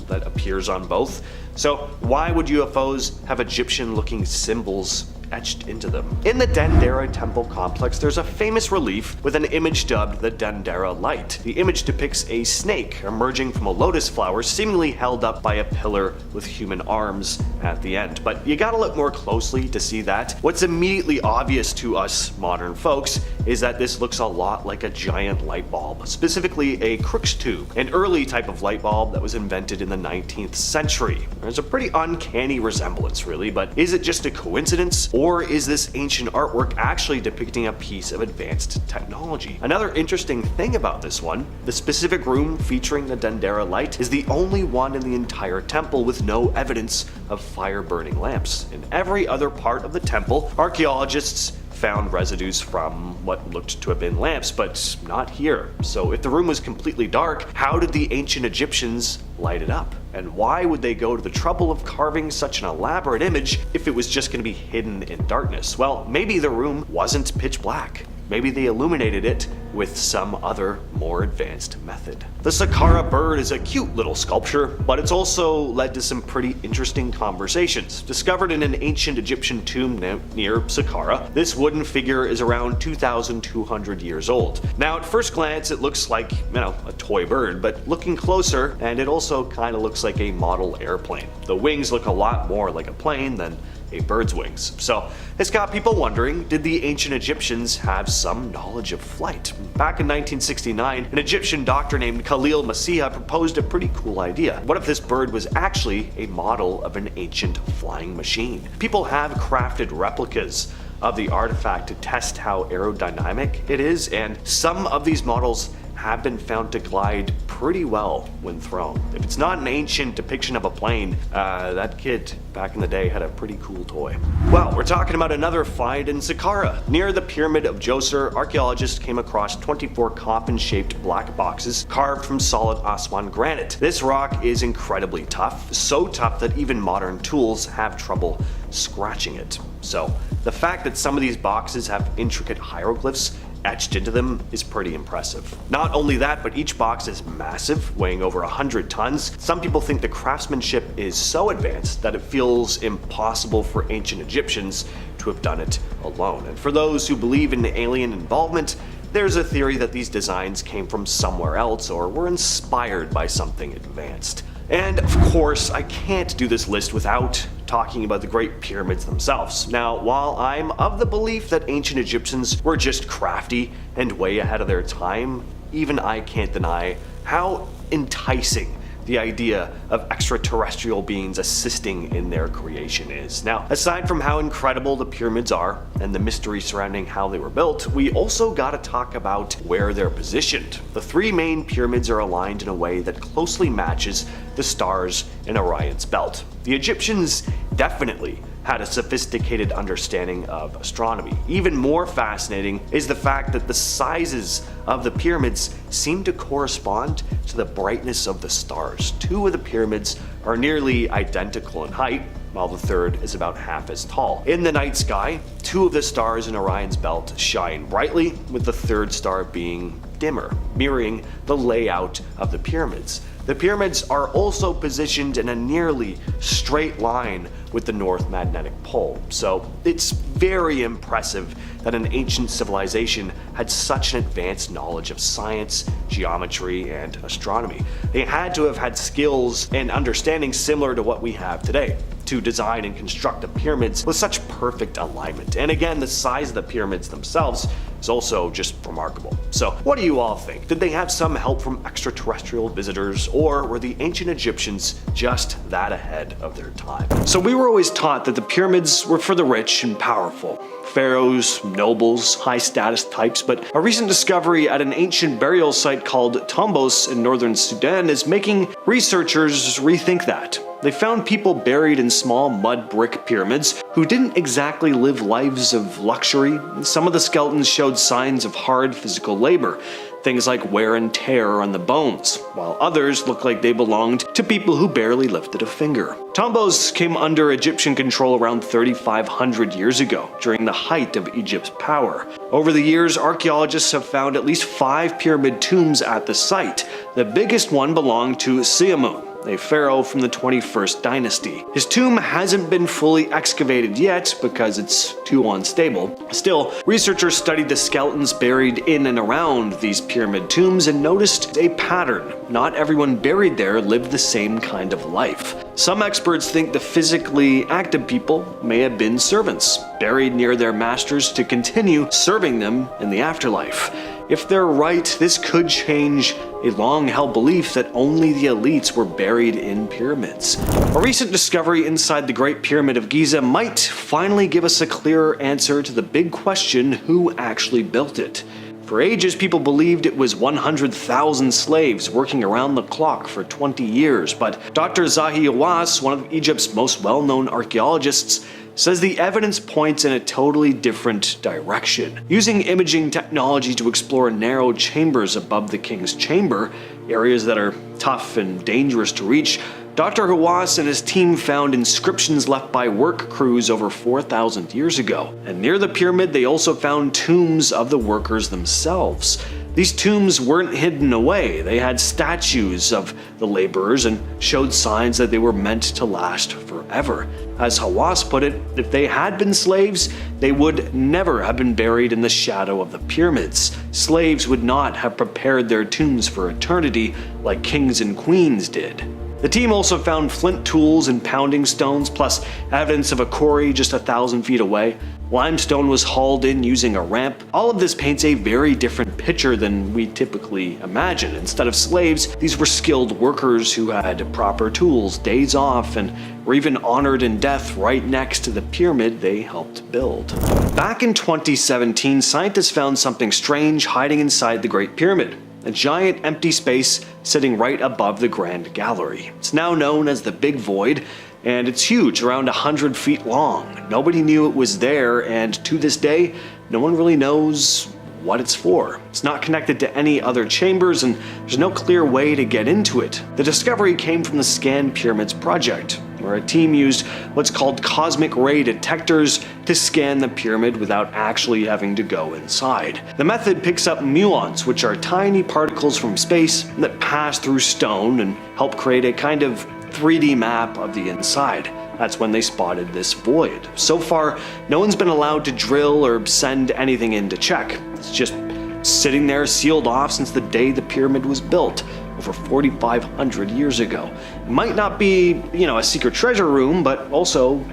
that appears on both. So why would UFOs have Egyptian-looking symbols etched into them? In the Dendera temple complex, there's a famous relief with an image dubbed the Dendera Light. The image depicts a snake emerging from a lotus flower, seemingly held up by a pillar with human arms at the end. But you gotta look more closely to see that. What's immediately obvious to us modern folks is that this looks a lot like a giant light bulb, specifically a Crookes tube, an early type of light bulb that was invented in the 19th century. There's a pretty uncanny resemblance, really, but is it just a coincidence? Or is this ancient artwork actually depicting a piece of advanced technology? Another interesting thing about this one, the specific room featuring the Dendera light is the only one in the entire temple with no evidence of fire-burning lamps. In every other part of the temple, archaeologists found residues from what looked to have been lamps, but not here. So if the room was completely dark, how did the ancient Egyptians light it up? And why would they go to the trouble of carving such an elaborate image if it was just going to be hidden in darkness? Well, maybe the room wasn't pitch black. Maybe they illuminated it with some other, more advanced method. The Saqqara Bird is a cute little sculpture, but it's also led to some pretty interesting conversations. Discovered in an ancient Egyptian tomb near Saqqara, this wooden figure is around 2,200 years old. Now, at first glance, it looks like, a toy bird, but looking closer, and it also kind of looks like a model airplane. The wings look a lot more like a plane than a bird's wings. So this got people wondering, did the ancient Egyptians have some knowledge of flight? Back in 1969, an Egyptian doctor named Khalil Masiha proposed a pretty cool idea. What if this bird was actually a model of an ancient flying machine? People have crafted replicas of the artifact to test how aerodynamic it is, and some of these models have been found to glide pretty well when thrown. If it's not an ancient depiction of a plane, that kid back in the day had a pretty cool toy. Well, we're talking about another find in Saqqara. Near the pyramid of Djoser, archaeologists came across 24 coffin-shaped black boxes carved from solid Aswan granite. This rock is incredibly tough, so tough that even modern tools have trouble scratching it. So, the fact that some of these boxes have intricate hieroglyphs etched into them is pretty impressive. Not only that, but each box is massive, weighing over 100 tons. Some people think the craftsmanship is so advanced that it feels impossible for ancient Egyptians to have done it alone. And for those who believe in alien involvement, there's a theory that these designs came from somewhere else or were inspired by something advanced. And of course, I can't do this list without talking about the Great Pyramids themselves. Now, while I'm of the belief that ancient Egyptians were just crafty and way ahead of their time, even I can't deny how enticing the idea of extraterrestrial beings assisting in their creation is. Now, aside from how incredible the pyramids are and the mystery surrounding how they were built, we also gotta talk about where they're positioned. The three main pyramids are aligned in a way that closely matches the stars in Orion's belt. The Egyptians definitely had a sophisticated understanding of astronomy. Even more fascinating is the fact that the sizes of the pyramids seem to correspond to the brightness of the stars. Two of the pyramids are nearly identical in height, while the third is about half as tall. In the night sky, two of the stars in Orion's belt shine brightly, with the third star being dimmer, mirroring the layout of the pyramids. The pyramids are also positioned in a nearly straight line with the North Magnetic Pole, so it's very impressive that an ancient civilization had such an advanced knowledge of science, geometry, and astronomy. They had to have had skills and understanding similar to what we have today to design and construct the pyramids with such perfect alignment. And again, the size of the pyramids themselves is also just remarkable. So what do you all think? Did they have some help from extraterrestrial visitors, or were the ancient Egyptians just that ahead of their time? So we were always taught that the pyramids were for the rich and powerful. Pharaohs, nobles, high status types, but a recent discovery at an ancient burial site called Tombos in northern Sudan is making researchers rethink that. They found people buried in small mud brick pyramids who didn't exactly live lives of luxury. Some of the skeletons showed signs of hard physical labor, things like wear and tear on the bones, while others looked like they belonged to people who barely lifted a finger. Tombos came under Egyptian control around 3,500 years ago, during the height of Egypt's power. Over the years, archaeologists have found at least 5 pyramid tombs at the site. The biggest one belonged to Siamu, a pharaoh from the 21st dynasty. His tomb hasn't been fully excavated yet because it's too unstable. Still, researchers studied the skeletons buried in and around these pyramid tombs and noticed a pattern. Not everyone buried there lived the same kind of life. Some experts think the physically active people may have been servants, buried near their masters to continue serving them in the afterlife. If they're right, this could change a long-held belief that only the elites were buried in pyramids. A recent discovery inside the Great Pyramid of Giza might finally give us a clearer answer to the big question: who actually built it? For ages, people believed it was 100,000 slaves working around the clock for 20 years, but Dr. Zahi Hawass, one of Egypt's most well-known archaeologists, says the evidence points in a totally different direction. Using imaging technology to explore narrow chambers above the king's chamber, areas that are tough and dangerous to reach, Dr. Hawass and his team found inscriptions left by work crews over 4,000 years ago. And near the pyramid, they also found tombs of the workers themselves. These tombs weren't hidden away. They had statues of the laborers and showed signs that they were meant to last forever. As Hawass put it, if they had been slaves, they would never have been buried in the shadow of the pyramids. Slaves would not have prepared their tombs for eternity like kings and queens did. The team also found flint tools and pounding stones, plus evidence of a quarry just 1,000 feet away. Limestone was hauled in using a ramp. All of this paints a very different picture than we typically imagine. Instead of slaves, these were skilled workers who had proper tools, days off, and were even honored in death right next to the pyramid they helped build. Back in 2017, scientists found something strange hiding inside the Great Pyramid. A giant empty space sitting right above the Grand Gallery. It's now known as the Big Void, and it's huge, around 100 feet long. Nobody knew it was there, and to this day, no one really knows what it's for. It's not connected to any other chambers, and there's no clear way to get into it. The discovery came from the Scan Pyramids project, where a team used what's called cosmic ray detectors to scan the pyramid without actually having to go inside. The method picks up muons, which are tiny particles from space that pass through stone and help create a kind of 3D map of the inside. That's when they spotted this void. So far, no one's been allowed to drill or send anything in to check. It's just sitting there sealed off since the day the pyramid was built, over 4,500 years ago. It might not be, a secret treasure room, but also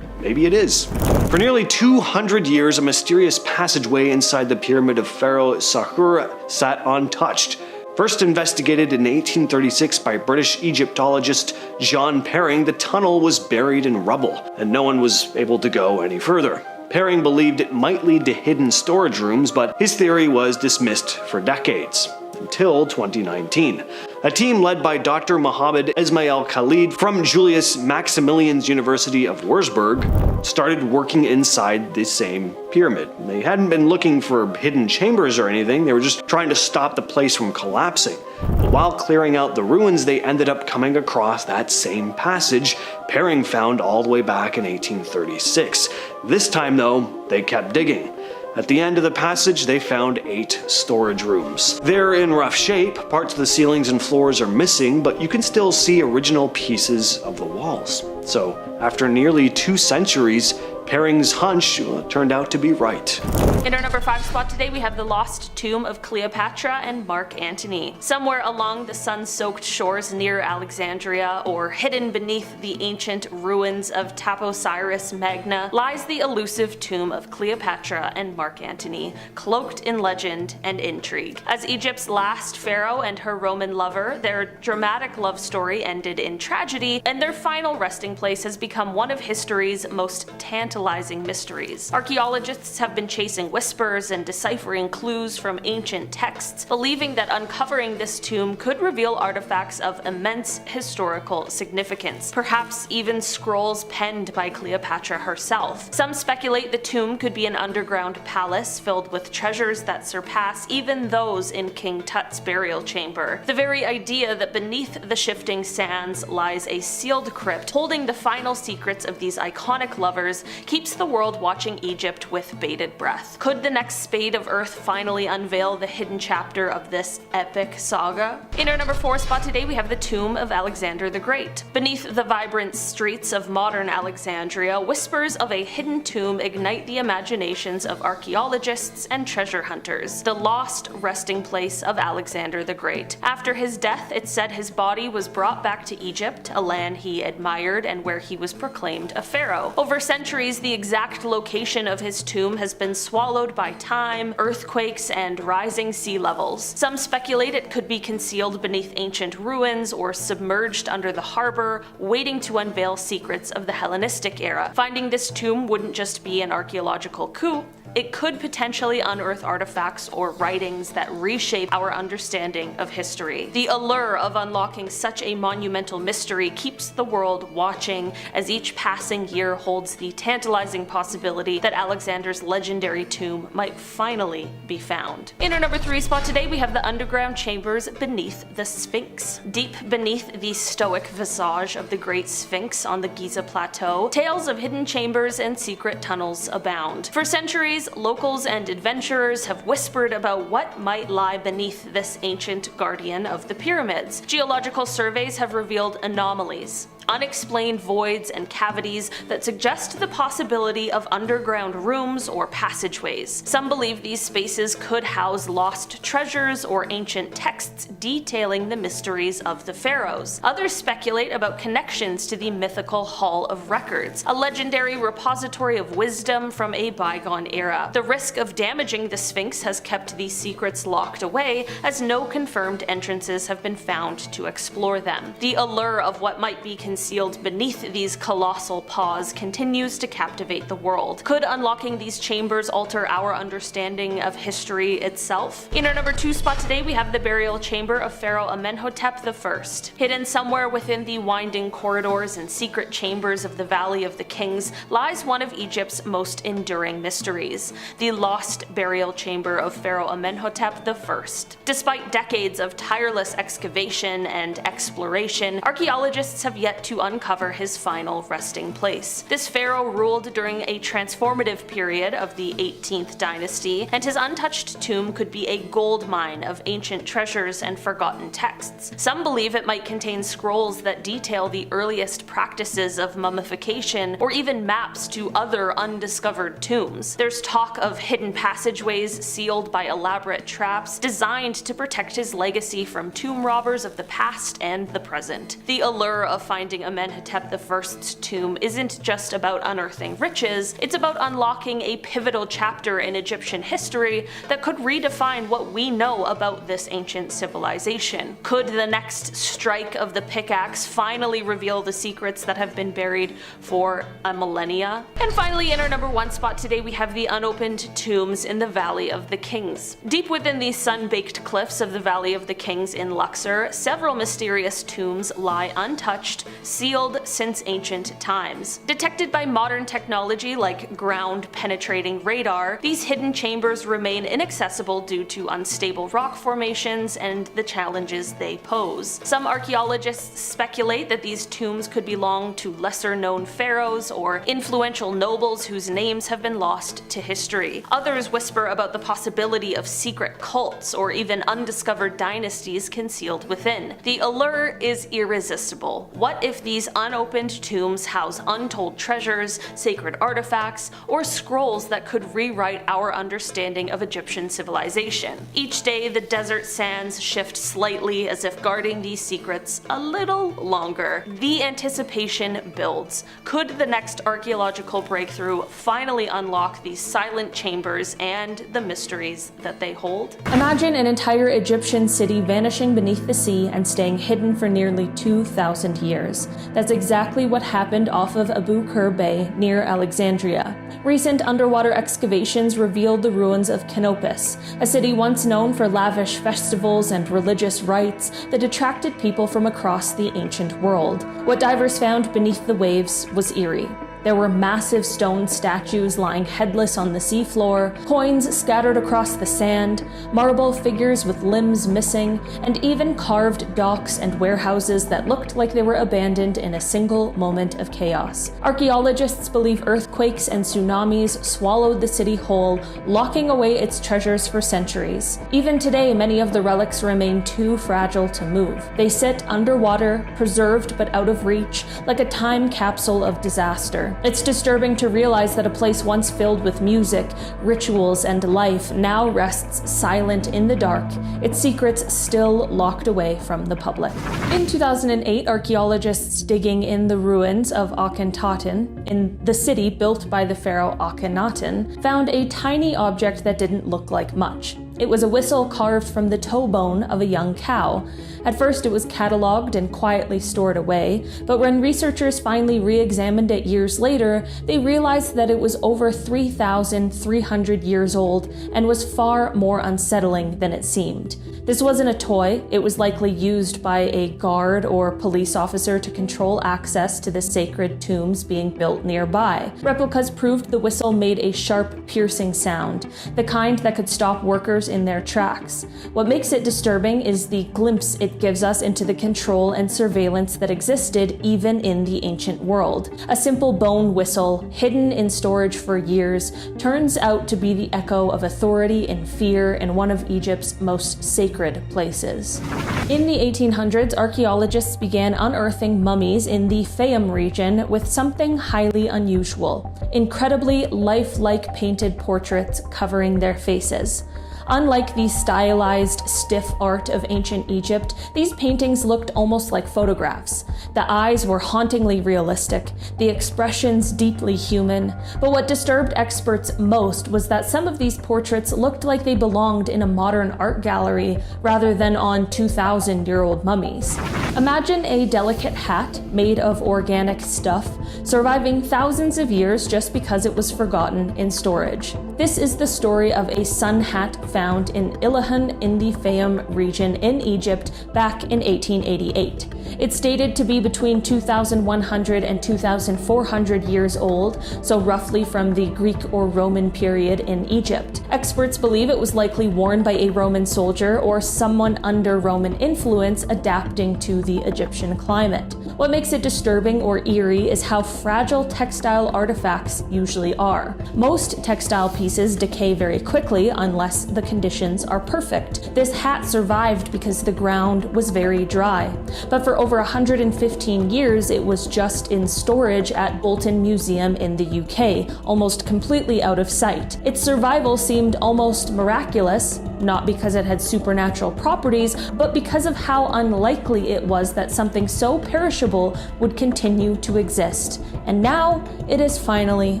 maybe it is. For nearly 200 years, a mysterious passageway inside the pyramid of Pharaoh Saqqara sat untouched. First investigated in 1836 by British Egyptologist John Perring, the tunnel was buried in rubble, and no one was able to go any further. Perring believed it might lead to hidden storage rooms, but his theory was dismissed for decades, until 2019. A team led by Dr. Mohammed Ismail Khalid from Julius Maximilian's University of Würzburg started working inside the same pyramid. They hadn't been looking for hidden chambers or anything, they were just trying to stop the place from collapsing. But while clearing out the ruins, they ended up coming across that same passage Perring found all the way back in 1836. This time though, they kept digging. At the end of the passage, they found 8 storage rooms. They're in rough shape, parts of the ceilings and floors are missing, but you can still see original pieces of the walls. So, after nearly 2 centuries, Perring's hunch turned out to be right. In our number 5 spot today, we have the lost tomb of Cleopatra and Mark Antony. Somewhere along the sun-soaked shores near Alexandria, or hidden beneath the ancient ruins of Taposiris Magna, lies the elusive tomb of Cleopatra and Mark Antony, cloaked in legend and intrigue. As Egypt's last pharaoh and her Roman lover, their dramatic love story ended in tragedy, and their final resting place has become one of history's most tantalizing mysteries. Archaeologists have been chasing whispers and deciphering clues from ancient texts, believing that uncovering this tomb could reveal artifacts of immense historical significance, perhaps even scrolls penned by Cleopatra herself. Some speculate the tomb could be an underground palace filled with treasures that surpass even those in King Tut's burial chamber. The very idea that beneath the shifting sands lies a sealed crypt holding the final secrets of these iconic lovers keeps the world watching Egypt with bated breath. Could the next spade of Earth finally unveil the hidden chapter of this epic saga? In our number 4 spot today, we have the tomb of Alexander the Great. Beneath the vibrant streets of modern Alexandria, whispers of a hidden tomb ignite the imaginations of archaeologists and treasure hunters. The lost resting place of Alexander the Great. After his death, it's said his body was brought back to Egypt, a land he admired and where he was proclaimed a pharaoh. Over centuries, the exact location of his tomb has been swallowed by time, earthquakes, and rising sea levels. Some speculate it could be concealed beneath ancient ruins or submerged under the harbor, waiting to unveil secrets of the Hellenistic era. Finding this tomb wouldn't just be an archaeological coup, it could potentially unearth artifacts or writings that reshape our understanding of history. The allure of unlocking such a monumental mystery keeps the world watching as each passing year holds the tantalizing possibility that Alexander's legendary tomb might finally be found. In our number 3 spot today, we have the underground chambers beneath the Sphinx. Deep beneath the stoic visage of the Great Sphinx on the Giza Plateau, tales of hidden chambers and secret tunnels abound. For centuries, locals and adventurers have whispered about what might lie beneath this ancient guardian of the pyramids. Geological surveys have revealed anomalies, unexplained voids and cavities that suggest the possibility of underground rooms or passageways. Some believe these spaces could house lost treasures or ancient texts detailing the mysteries of the pharaohs. Others speculate about connections to the mythical Hall of Records, a legendary repository of wisdom from a bygone era. The risk of damaging the Sphinx has kept these secrets locked away, as no confirmed entrances have been found to explore them. The allure of what might be concealed beneath these colossal paws continues to captivate the world. Could unlocking these chambers alter our understanding of history itself? In our number 2 spot today, we have the burial chamber of Pharaoh Amenhotep I. Hidden somewhere within the winding corridors and secret chambers of the Valley of the Kings lies one of Egypt's most enduring mysteries, the lost burial chamber of Pharaoh Amenhotep I. Despite decades of tireless excavation and exploration, archaeologists have yet to uncover his final resting place. This pharaoh ruled during a transformative period of the 18th dynasty, and his untouched tomb could be a gold mine of ancient treasures and forgotten texts. Some believe it might contain scrolls that detail the earliest practices of mummification, or even maps to other undiscovered tombs. There's talk of hidden passageways sealed by elaborate traps designed to protect his legacy from tomb robbers of the past and the present. The allure of finding Amenhotep I's tomb isn't just about unearthing riches, it's about unlocking a pivotal chapter in Egyptian history that could redefine what we know about this ancient civilization. Could the next strike of the pickaxe finally reveal the secrets that have been buried for a millennia? And finally, in our number 1 spot today, we have the unopened tombs in the Valley of the Kings. Deep within the sun-baked cliffs of the Valley of the Kings in Luxor, several mysterious tombs lie untouched, sealed since ancient times. Detected by modern technology like ground-penetrating radar, these hidden chambers remain inaccessible due to unstable rock formations and the challenges they pose. Some archaeologists speculate that these tombs could belong to lesser-known pharaohs or influential nobles whose names have been lost to history. Others whisper about the possibility of secret cults or even undiscovered dynasties concealed within. The allure is irresistible. What if these unopened tombs house untold treasures, sacred artifacts, or scrolls that could rewrite our understanding of Egyptian civilization? Each day, the desert sands shift slightly as if guarding these secrets a little longer. The anticipation builds. Could the next archaeological breakthrough finally unlock these silent chambers and the mysteries that they hold? Imagine an entire Egyptian city vanishing beneath the sea and staying hidden for nearly 2,000 years. That's exactly what happened off of Abu Qir Bay near Alexandria. Recent underwater excavations revealed the ruins of Canopus, a city once known for lavish festivals and religious rites that attracted people from across the ancient world. What divers found beneath the waves was eerie. There were massive stone statues lying headless on the seafloor, coins scattered across the sand, marble figures with limbs missing, and even carved docks and warehouses that looked like they were abandoned in a single moment of chaos. Archaeologists believe earthquakes and tsunamis swallowed the city whole, locking away its treasures for centuries. Even today, many of the relics remain too fragile to move. They sit underwater, preserved but out of reach, like a time capsule of disaster. It's disturbing to realize that a place once filled with music, rituals, and life now rests silent in the dark, its secrets still locked away from the public. In 2008, archaeologists digging in the ruins of Akhenaten, in the city built by the pharaoh Akhenaten, found a tiny object that didn't look like much. It was a whistle carved from the toe bone of a young cow. At first it was catalogued and quietly stored away, but when researchers finally re-examined it years later, they realized that it was over 3,300 years old and was far more unsettling than it seemed. This wasn't a toy, it was likely used by a guard or police officer to control access to the sacred tombs being built nearby. Replicas proved the whistle made a sharp, piercing sound, the kind that could stop workers explorers in their tracks. What makes it disturbing is the glimpse it gives us into the control and surveillance that existed even in the ancient world. A simple bone whistle, hidden in storage for years, turns out to be the echo of authority and fear in one of Egypt's most sacred places. In the 1800s, archaeologists began unearthing mummies in the Fayum region with something highly unusual: incredibly lifelike painted portraits covering their faces. Unlike the stylized, stiff art of ancient Egypt, these paintings looked almost like photographs. The eyes were hauntingly realistic, the expressions deeply human, but what disturbed experts most was that some of these portraits looked like they belonged in a modern art gallery rather than on 2,000-year-old mummies. Imagine a delicate hat made of organic stuff, surviving thousands of years just because it was forgotten in storage. This is the story of a sun hat found in Ilahan in the Fayum region in Egypt back in 1888. It's dated to be between 2,100 and 2,400 years old, so roughly from the Greek or Roman period in Egypt. Experts believe it was likely worn by a Roman soldier or someone under Roman influence adapting to the Egyptian climate. What makes it disturbing or eerie is how fragile textile artifacts usually are. Most textile pieces decay very quickly unless the conditions are perfect. This hat survived because the ground was very dry, but for over 115 years it was just in storage at Bolton Museum in the UK, almost completely out of sight. Its survival seemed almost miraculous, not because it had supernatural properties, but because of how unlikely it was that something so perishable would continue to exist. And now it is finally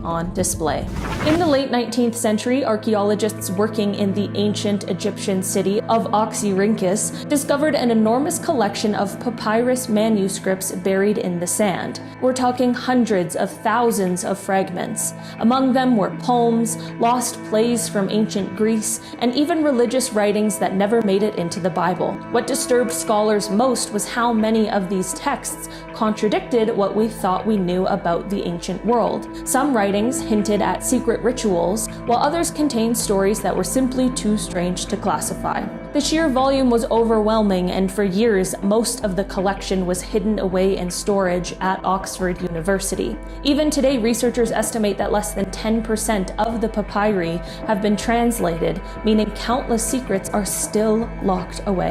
on display. In the late 19th century, archaeologists working in the ancient Egyptian city of Oxyrhynchus discovered an enormous collection of papyrus manuscripts buried in the sand. We're talking hundreds of thousands of fragments. Among them were poems, lost plays from ancient Greece, and even religious writings that never made it into the Bible. What disturbed scholars most was how many of these texts contradicted what we thought we knew about the ancient world. Some writings hinted at secret rituals, while others contained stories that were simply too strange to classify. The sheer volume was overwhelming, and for years, most of the collection was hidden away in storage at Oxford University. Even today, researchers estimate that less than 10% of the papyri have been translated, meaning countless secrets are still locked away.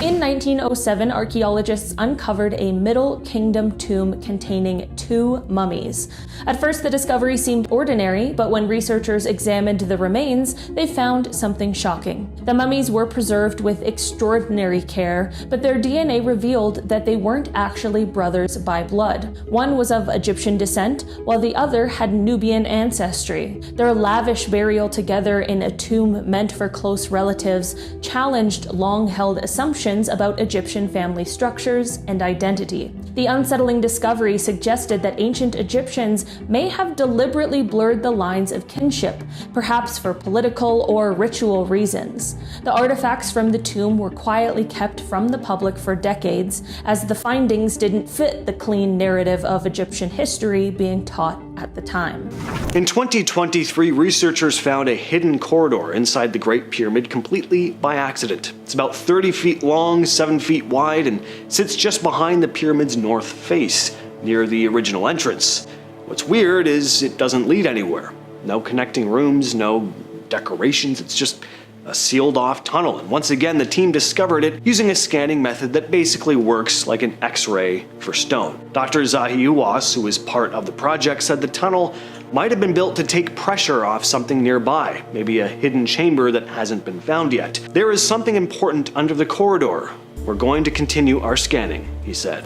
In 1907, archaeologists uncovered a Middle Kingdom tomb containing 2 mummies. At first, the discovery seemed ordinary, but when researchers examined the remains, they found something shocking. The mummies were preserved with extraordinary care, but their DNA revealed that they weren't actually brothers by blood. One was of Egyptian descent, while the other had Nubian ancestry. Their lavish burial together in a tomb meant for close relatives challenged long-held assumptions about Egyptian family structures and identity. The unsettling discovery suggested that ancient Egyptians may have deliberately blurred the lines of kinship, perhaps for political or ritual reasons. The artifacts from the tomb were quietly kept from the public for decades, as the findings didn't fit the clean narrative of Egyptian history being taught at the time. In 2023, researchers found a hidden corridor inside the Great Pyramid completely by accident. It's about 30 feet long, 7 feet wide, and sits just behind the pyramid's north face, near the original entrance. What's weird is it doesn't lead anywhere. No connecting rooms, no decorations, it's just a sealed off tunnel. And once again, the team discovered it using a scanning method that basically works like an X-ray for stone. Dr. Zahi Uwas, who is part of the project, said the tunnel might have been built to take pressure off something nearby, maybe a hidden chamber that hasn't been found yet. There is something important under the corridor. We're going to continue our scanning, he said.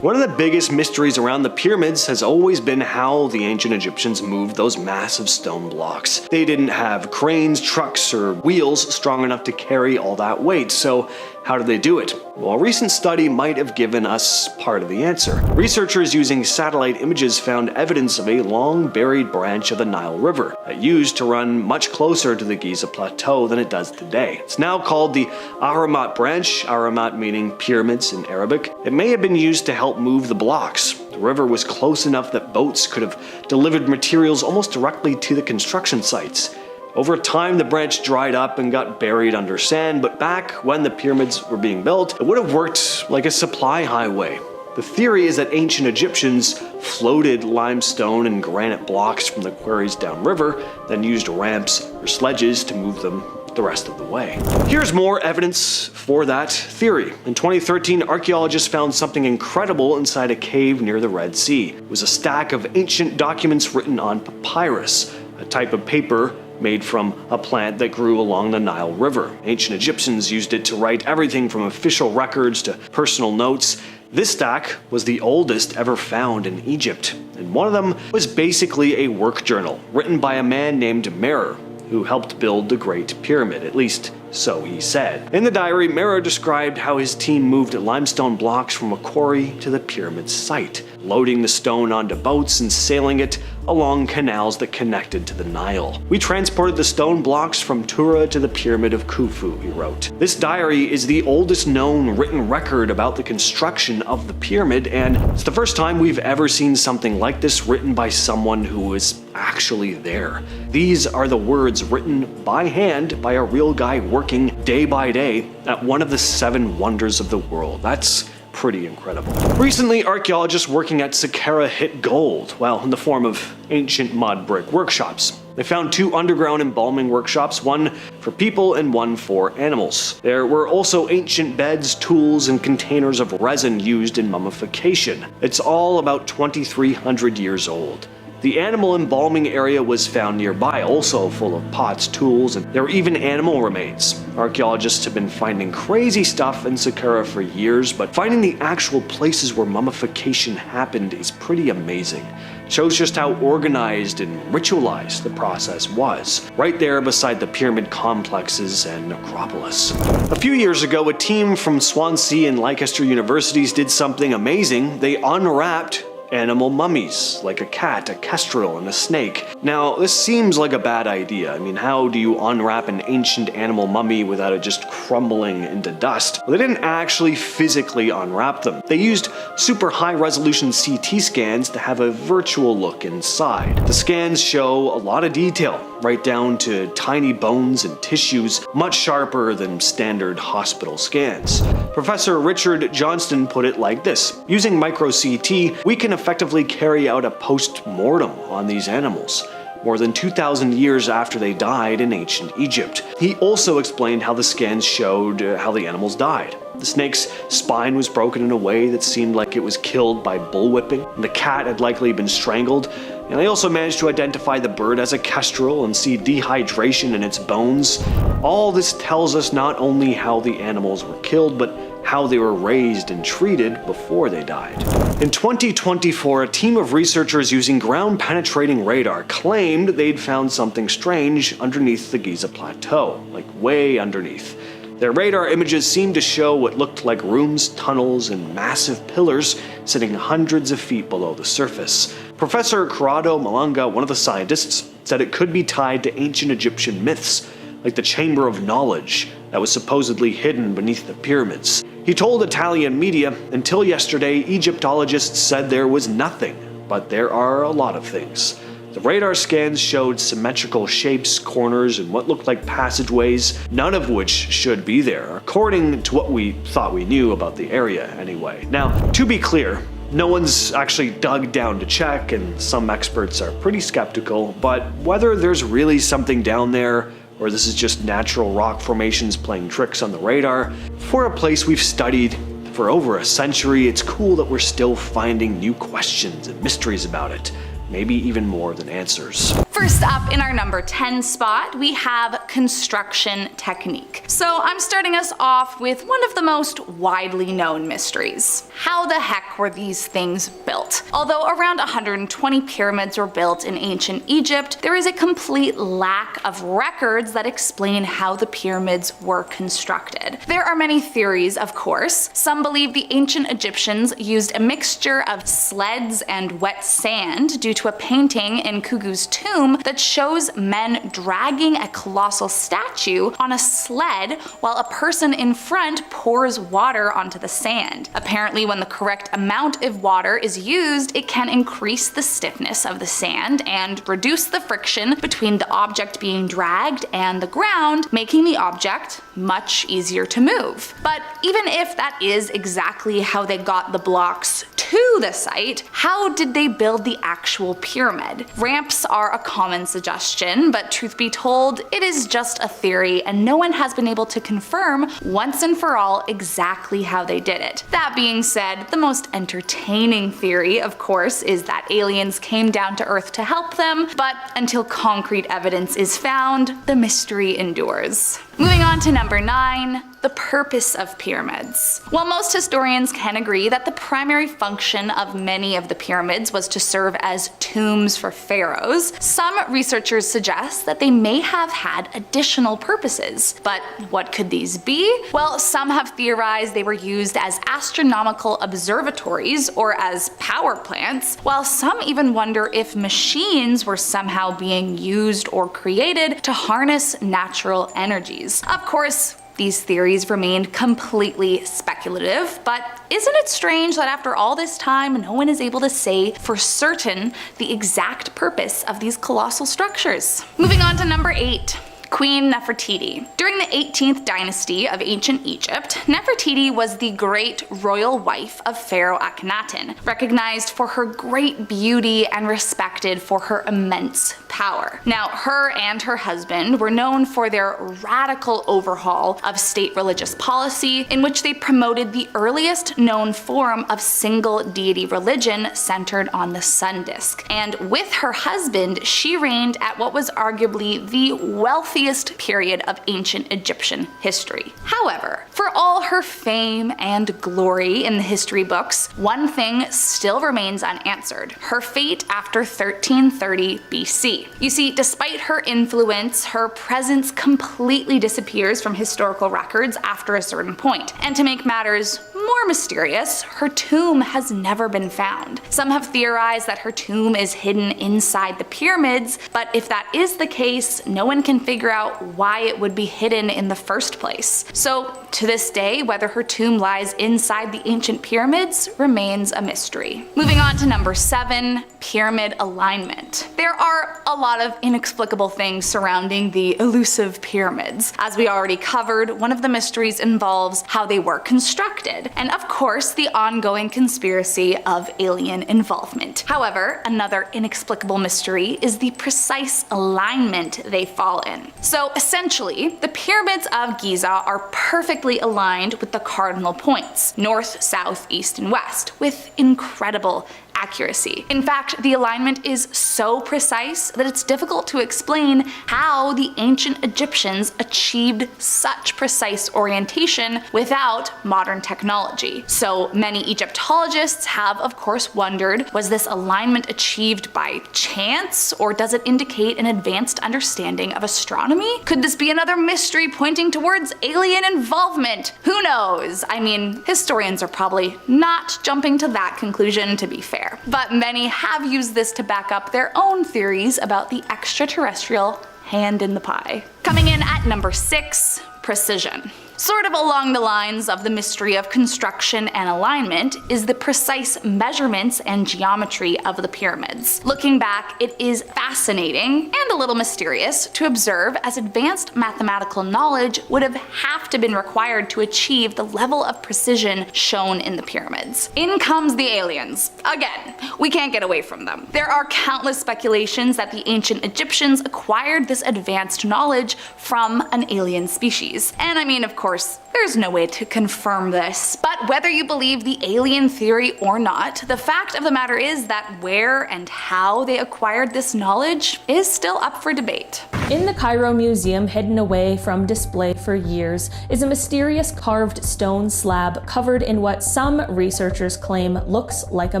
One of the biggest mysteries around the pyramids has always been how the ancient Egyptians moved those massive stone blocks. They didn't have cranes, trucks, or wheels strong enough to carry all that weight, so how did they do it? Well, a recent study might have given us part of the answer. Researchers using satellite images found evidence of a long buried branch of the Nile River that used to run much closer to the Giza Plateau than it does today. It's now called the Ahramat branch, Ahramat meaning pyramids in Arabic. It may have been used to help move the blocks. The river was close enough that boats could have delivered materials almost directly to the construction sites. Over time, the branch dried up and got buried under sand, but back when the pyramids were being built, it would have worked like a supply highway. The theory is that ancient Egyptians floated limestone and granite blocks from the quarries downriver, then used ramps or sledges to move them the rest of the way. Here's more evidence for that theory. In 2013, archaeologists found something incredible inside a cave near the Red Sea. It was a stack of ancient documents written on papyrus, a type of paper made from a plant that grew along the Nile River. Ancient Egyptians used it to write everything from official records to personal notes. This stack was the oldest ever found in Egypt, and one of them was basically a work journal written by a man named Merer, who helped build the Great Pyramid, at least so he said. In the diary, Merer described how his team moved limestone blocks from a quarry to the pyramid site, loading the stone onto boats and sailing it along canals that connected to the Nile. "We transported the stone blocks from Tura to the Pyramid of Khufu," he wrote. This diary is the oldest known written record about the construction of the pyramid, and it's the first time we've ever seen something like this written by someone who was actually there. These are the words written by hand by a real guy working day by day at one of the 7 wonders of the world. That's pretty incredible. Recently, archaeologists working at Saqqara hit gold, well, in the form of ancient mud brick workshops. They found 2 underground embalming workshops, one for people and one for animals. There were also ancient beds, tools, and containers of resin used in mummification. It's all about 2,300 years old. The animal embalming area was found nearby, also full of pots, tools, and there were even animal remains. Archaeologists have been finding crazy stuff in Saqqara for years, but finding the actual places where mummification happened is pretty amazing. It shows just how organized and ritualized the process was, right there beside the pyramid complexes and necropolis. A few years ago, a team from Swansea and Leicester universities did something amazing. They unwrapped animal mummies, like a cat, a kestrel, and a snake. Now, this seems like a bad idea. I mean, how do you unwrap an ancient animal mummy without it just crumbling into dust? Well, they didn't actually physically unwrap them. They used super high-resolution CT scans to have a virtual look inside. The scans show a lot of detail, right down to tiny bones and tissues, much sharper than standard hospital scans. Professor Richard Johnston put it like this: using micro-CT, we can effectively carry out a post-mortem on these animals, more than 2,000 years after they died in ancient Egypt. He also explained how the scans showed how the animals died. The snake's spine was broken in a way that seemed like it was killed by bullwhipping, and the cat had likely been strangled. And they also managed to identify the bird as a kestrel and see dehydration in its bones. All this tells us not only how the animals were killed, but how they were raised and treated before they died. In 2024, a team of researchers using ground-penetrating radar claimed they'd found something strange underneath the Giza Plateau, like way underneath. Their radar images seemed to show what looked like rooms, tunnels, and massive pillars sitting hundreds of feet below the surface. Professor Corrado Malanga, one of the scientists, said it could be tied to ancient Egyptian myths, like the Chamber of Knowledge that was supposedly hidden beneath the pyramids. He told Italian media, until yesterday, Egyptologists said there was nothing, but there are a lot of things. The radar scans showed symmetrical shapes, corners, and what looked like passageways, none of which should be there, according to what we thought we knew about the area anyway. Now, to be clear, no one's actually dug down to check, and some experts are pretty skeptical, but whether there's really something down there, or this is just natural rock formations playing tricks on the radar, for a place we've studied for over a century, it's cool that we're still finding new questions and mysteries about it. Maybe even more than answers. First up, in our number 10 spot, we have construction technique. So I'm starting us off with one of the most widely known mysteries. How the heck were these things built? Although around 120 pyramids were built in ancient Egypt, there is a complete lack of records that explain how the pyramids were constructed. There are many theories, of course. Some believe the ancient Egyptians used a mixture of sleds and wet sand due to a painting in Khufu's tomb that shows men dragging a colossal statue on a sled while a person in front pours water onto the sand. Apparently, when the correct amount of water is used, it can increase the stiffness of the sand and reduce the friction between the object being dragged and the ground, making the object much easier to move. But even if that is exactly how they got the blocks to the site, how did they build the actual pyramid? Ramps are a common suggestion, but truth be told, it is just a theory and no one has been able to confirm once and for all exactly how they did it. That being said, the most entertaining theory, of course, is that aliens came down to Earth to help them, but until concrete evidence is found, the mystery endures. Moving on to number 9, the purpose of pyramids. While most historians can agree that the primary function of many of the pyramids was to serve as tombs for pharaohs, some researchers suggest that they may have had additional purposes. But what could these be? Well, some have theorized they were used as astronomical observatories or as power plants, while some even wonder if machines were somehow being used or created to harness natural energies. Of course, these theories remained completely speculative, but isn't it strange that after all this time, no one is able to say for certain the exact purpose of these colossal structures? Moving on to number 8. Queen Nefertiti. During the 18th dynasty of ancient Egypt, Nefertiti was the great royal wife of Pharaoh Akhenaten, recognized for her great beauty and respected for her immense power. Now, her and her husband were known for their radical overhaul of state religious policy, in which they promoted the earliest known form of single deity religion centered on the sun disk. And with her husband, she reigned at what was arguably the wealthiest period of ancient Egyptian history. However, for all her fame and glory in the history books, one thing still remains unanswered: her fate after 1330 BC. You see, despite her influence, her presence completely disappears from historical records after a certain point. And to make matters more mysterious, her tomb has never been found. Some have theorized that her tomb is hidden inside the pyramids, but if that is the case, no one can figure out why it would be hidden in the first place. So to this day, whether her tomb lies inside the ancient pyramids remains a mystery. Moving on to number 7, pyramid alignment. There are a lot of inexplicable things surrounding the elusive pyramids. As we already covered, one of the mysteries involves how they were constructed, and of course the ongoing conspiracy of alien involvement. However, another inexplicable mystery is the precise alignment they fall in. So essentially, the pyramids of Giza are perfectly aligned with the cardinal points, north, south, east, and west, with incredible accuracy. In fact, the alignment is so precise that it's difficult to explain how the ancient Egyptians achieved such precise orientation without modern technology. So many Egyptologists have, of course, wondered, was this alignment achieved by chance, or does it indicate an advanced understanding of astronomy? Could this be another mystery pointing towards alien involvement? Who knows? I mean, historians are probably not jumping to that conclusion, to be fair. But many have used this to back up their own theories about the extraterrestrial hand in the pie. Coming in at number 6, precision. Sort of along the lines of the mystery of construction and alignment is the precise measurements and geometry of the pyramids. Looking back, it is fascinating and a little mysterious to observe, as advanced mathematical knowledge would have to been required to achieve the level of precision shown in the pyramids. In comes the aliens. Again, we can't get away from them. There are countless speculations that the ancient Egyptians acquired this advanced knowledge from an alien species. And I mean, of course, there's no way to confirm this, but whether you believe the alien theory or not, the fact of the matter is that where and how they acquired this knowledge is still up for debate. In the Cairo Museum, hidden away from display for years, is a mysterious carved stone slab covered in what some researchers claim looks like a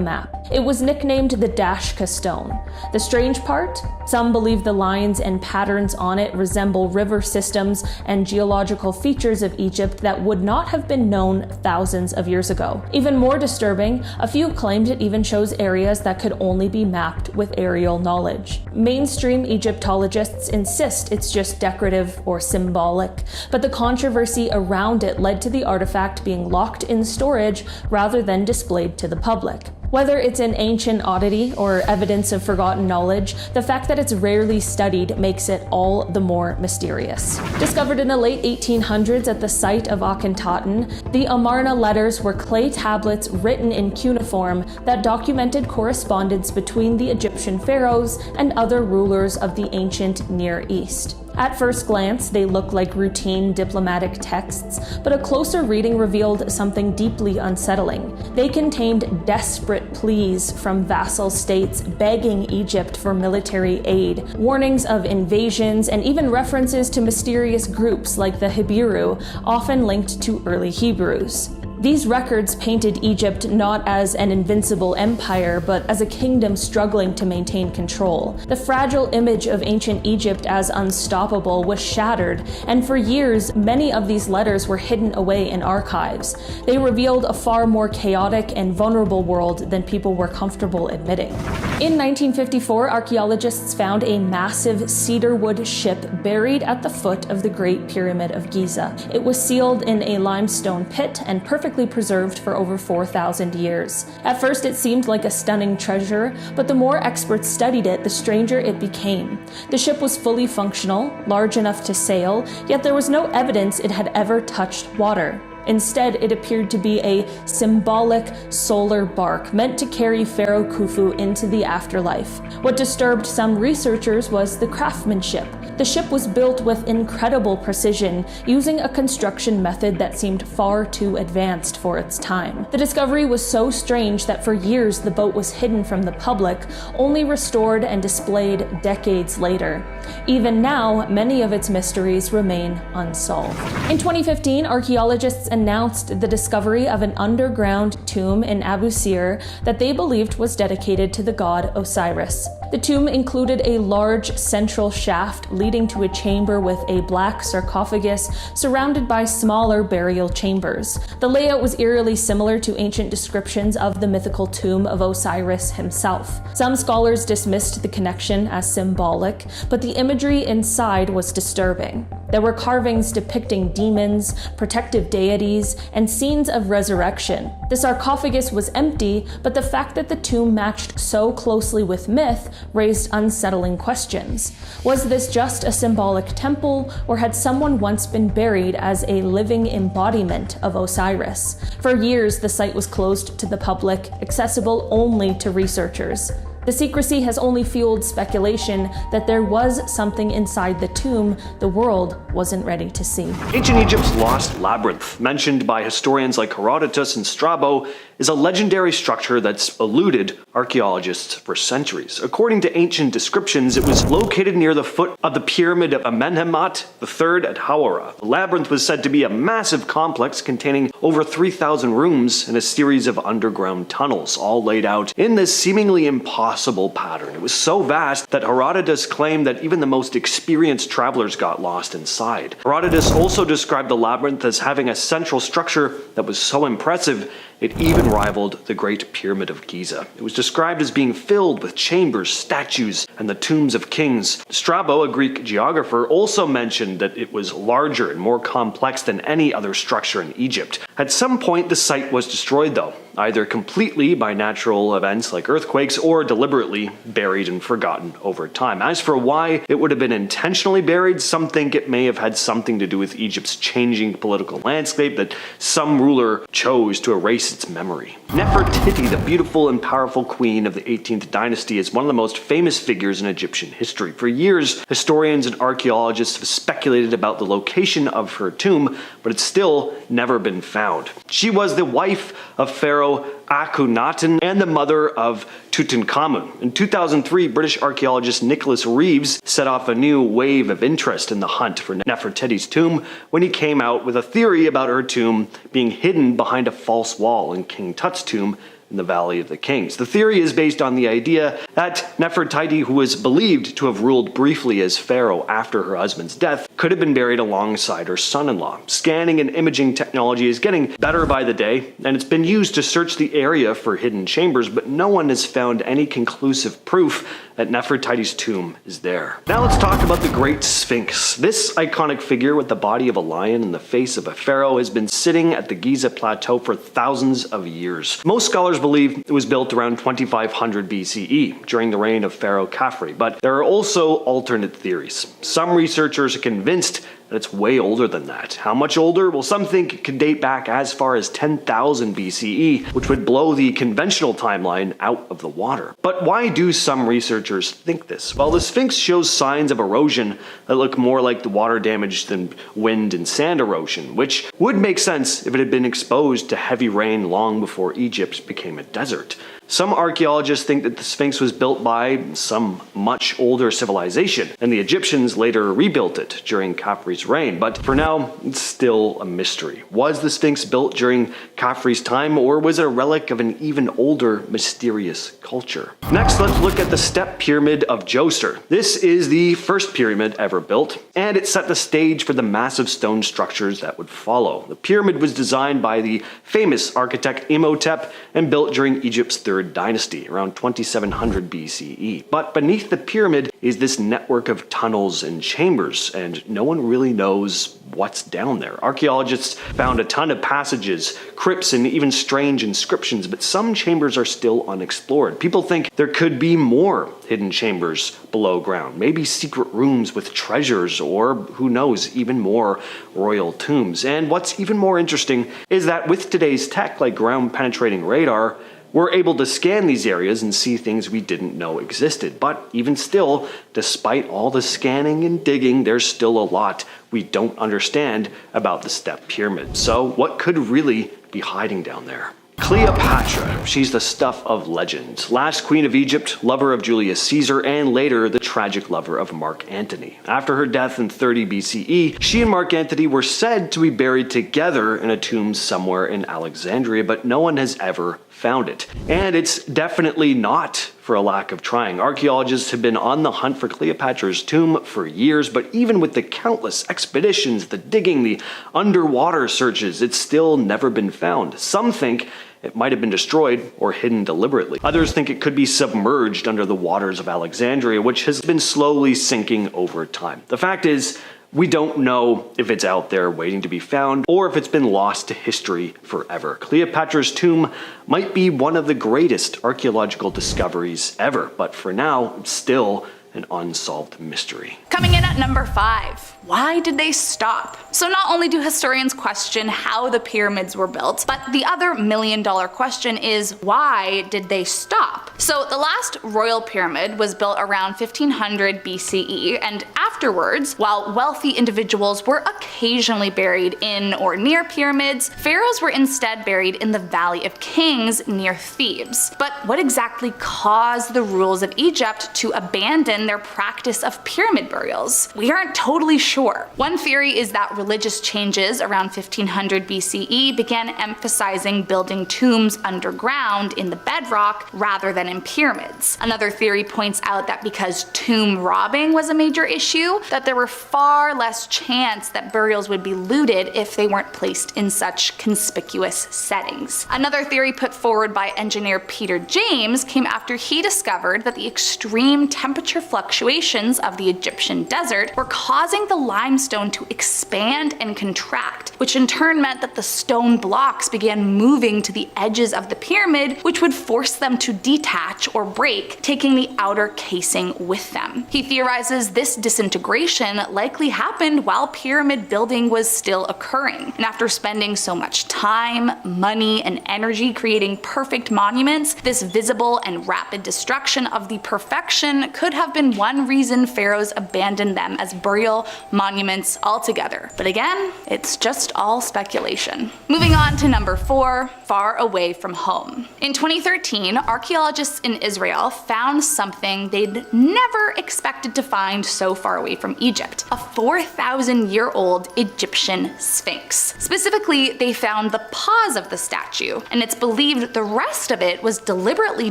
map. It was nicknamed the Dahshur Stone. The strange part? Some believe the lines and patterns on it resemble river systems and geological features of Egypt that would not have been known thousands of years ago. Even more disturbing, a few claimed it even shows areas that could only be mapped with aerial knowledge. Mainstream Egyptologists insist it's just decorative or symbolic, but the controversy around it led to the artifact being locked in storage rather than displayed to the public. Whether it's an ancient oddity or evidence of forgotten knowledge, the fact that it's rarely studied makes it all the more mysterious. Discovered in the late 1800s at the site of Akhenaten, the Amarna Letters were clay tablets written in cuneiform that documented correspondence between the Egyptian pharaohs and other rulers of the ancient Near East. At first glance, they look like routine diplomatic texts, but a closer reading revealed something deeply unsettling. They contained desperate pleas from vassal states begging Egypt for military aid, warnings of invasions, and even references to mysterious groups like the Hibiru, often linked to early Hebrews. These records painted Egypt not as an invincible empire, but as a kingdom struggling to maintain control. The fragile image of ancient Egypt as unstoppable was shattered, and for years, many of these letters were hidden away in archives. They revealed a far more chaotic and vulnerable world than people were comfortable admitting. In 1954, archaeologists found a massive cedarwood ship buried at the foot of the Great Pyramid of Giza. It was sealed in a limestone pit and perfectly preserved for over 4,000 years. At first it seemed like a stunning treasure, but the more experts studied it, the stranger it became. The ship was fully functional, large enough to sail, yet there was no evidence it had ever touched water. Instead, it appeared to be a symbolic solar bark meant to carry Pharaoh Khufu into the afterlife. What disturbed some researchers was the craftsmanship. The ship was built with incredible precision, using a construction method that seemed far too advanced for its time. The discovery was so strange that for years the boat was hidden from the public, only restored and displayed decades later. Even now, many of its mysteries remain unsolved. In 2015, archaeologists announced the discovery of an underground tomb in Abusir that they believed was dedicated to the god Osiris. The tomb included a large central shaft leading to a chamber with a black sarcophagus surrounded by smaller burial chambers. The layout was eerily similar to ancient descriptions of the mythical tomb of Osiris himself. Some scholars dismissed the connection as symbolic, but the imagery inside was disturbing. There were carvings depicting demons, protective deities, and scenes of resurrection. The sarcophagus was empty, but the fact that the tomb matched so closely with myth raised unsettling questions. Was this just a symbolic temple, or had someone once been buried as a living embodiment of Osiris? For years, the site was closed to the public, accessible only to researchers. The secrecy has only fueled speculation that there was something inside the tomb the world wasn't ready to see. Ancient Egypt's lost labyrinth, mentioned by historians like Herodotus and Strabo, is a legendary structure that's eluded archaeologists for centuries. According to ancient descriptions, it was located near the foot of the pyramid of Amenhotep I at Hawara. The labyrinth was said to be a massive complex containing over 3,000 rooms and a series of underground tunnels, all laid out in this seemingly impossible pattern. It was so vast that Herodotus claimed that even the most experienced travelers got lost inside. Herodotus also described the labyrinth as having a central structure that was so impressive it even rivaled the Great Pyramid of Giza. It was described as being filled with chambers, statues, and the tombs of kings. Strabo, a Greek geographer, also mentioned that it was larger and more complex than any other structure in Egypt. At some point, the site was destroyed, though, either completely by natural events like earthquakes or deliberately buried and forgotten over time. As for why it would have been intentionally buried, some think it may have had something to do with Egypt's changing political landscape, that some ruler chose to erase its memory. Nefertiti, the beautiful and powerful queen of the 18th dynasty, is one of the most famous figures in Egyptian history. For years, historians and archaeologists have speculated about the location of her tomb, but it's still never been found. She was the wife of Pharaoh Akhenaten and the mother of Tutankhamun. In 2003, British archaeologist Nicholas Reeves set off a new wave of interest in the hunt for Nefertiti's tomb when he came out with a theory about her tomb being hidden behind a false wall in King Tut's tomb in the Valley of the Kings. The theory is based on the idea that Nefertiti, who was believed to have ruled briefly as pharaoh after her husband's death, could have been buried alongside her son-in-law. Scanning and imaging technology is getting better by the day, and it's been used to search the area for hidden chambers, but no one has found any conclusive proof that Nefertiti's tomb is there. Now let's talk about the Great Sphinx. This iconic figure with the body of a lion and the face of a pharaoh has been sitting at the Giza Plateau for thousands of years. Most scholars believe it was built around 2500 BCE, during the reign of Pharaoh Khafre, but there are also alternate theories. Some researchers are convinced that it's way older than that. How much older? Well, some think it could date back as far as 10,000 BCE, which would blow the conventional timeline out of the water. But why do some researchers think this? Well, the Sphinx shows signs of erosion that look more like the water damage than wind and sand erosion, which would make sense if it had been exposed to heavy rain long before Egypt became a desert. Some archaeologists think that the Sphinx was built by some much older civilization, and the Egyptians later rebuilt it during Khafre's reign, but for now, it's still a mystery. Was the Sphinx built during Khafre's time, or was it a relic of an even older, mysterious culture? Next, let's look at the Step Pyramid of Djoser. This is the first pyramid ever built, and it set the stage for the massive stone structures that would follow. The pyramid was designed by the famous architect Amenhotep and built during Egypt's third dynasty, around 2700 BCE. But beneath the pyramid is this network of tunnels and chambers, and no one really knows what's down there. Archaeologists found a ton of passages, crypts, and even strange inscriptions, but some chambers are still unexplored. People think there could be more hidden chambers below ground, maybe secret rooms with treasures, or who knows, even more royal tombs. And what's even more interesting is that with today's tech like ground-penetrating radar, we're able to scan these areas and see things we didn't know existed. But even still, despite all the scanning and digging, there's still a lot we don't understand about the Step Pyramid. So what could really be hiding down there? Cleopatra, she's the stuff of legend. Last queen of Egypt, lover of Julius Caesar, and later the tragic lover of Mark Antony. After her death in 30 BCE, she and Mark Antony were said to be buried together in a tomb somewhere in Alexandria, but no one has ever found it. And it's definitely not for a lack of trying. Archaeologists have been on the hunt for Cleopatra's tomb for years, but even with the countless expeditions, the digging, the underwater searches, it's still never been found. Some think it might have been destroyed or hidden deliberately. Others think it could be submerged under the waters of Alexandria, which has been slowly sinking over time. The fact is, we don't know if it's out there waiting to be found or if it's been lost to history forever. Cleopatra's tomb might be one of the greatest archaeological discoveries ever, but for now, it's still an unsolved mystery. Coming in at number 5. Why did they stop? So not only do historians question how the pyramids were built, but the other million-dollar question is, why did they stop? So the last royal pyramid was built around 1500 BCE, and afterwards, while wealthy individuals were occasionally buried in or near pyramids, pharaohs were instead buried in the Valley of Kings near Thebes. But what exactly caused the rulers of Egypt to abandon their practice of pyramid burials? We aren't totally sure. One theory is that religious changes around 1500 BCE began emphasizing building tombs underground in the bedrock rather than in pyramids. Another theory points out that because tomb robbing was a major issue, that there were far less chance that burials would be looted if they weren't placed in such conspicuous settings. Another theory put forward by engineer Peter James came after he discovered that the extreme temperature fluctuations of the Egyptian desert were causing the limestone to expand and contract, which in turn meant that the stone blocks began moving to the edges of the pyramid, which would force them to detach or break, taking the outer casing with them. He theorizes this disintegration likely happened while pyramid building was still occurring, and after spending so much time, money, and energy creating perfect monuments, this visible and rapid destruction of the perfection could have been one reason pharaohs abandoned them as burial monuments altogether. But again, it's just all speculation. Moving on to number 4, far away from home. In 2013, archaeologists in Israel found something they'd never expected to find so far away away from Egypt, a 4,000-year-old Egyptian Sphinx. Specifically, they found the paws of the statue, and it's believed the rest of it was deliberately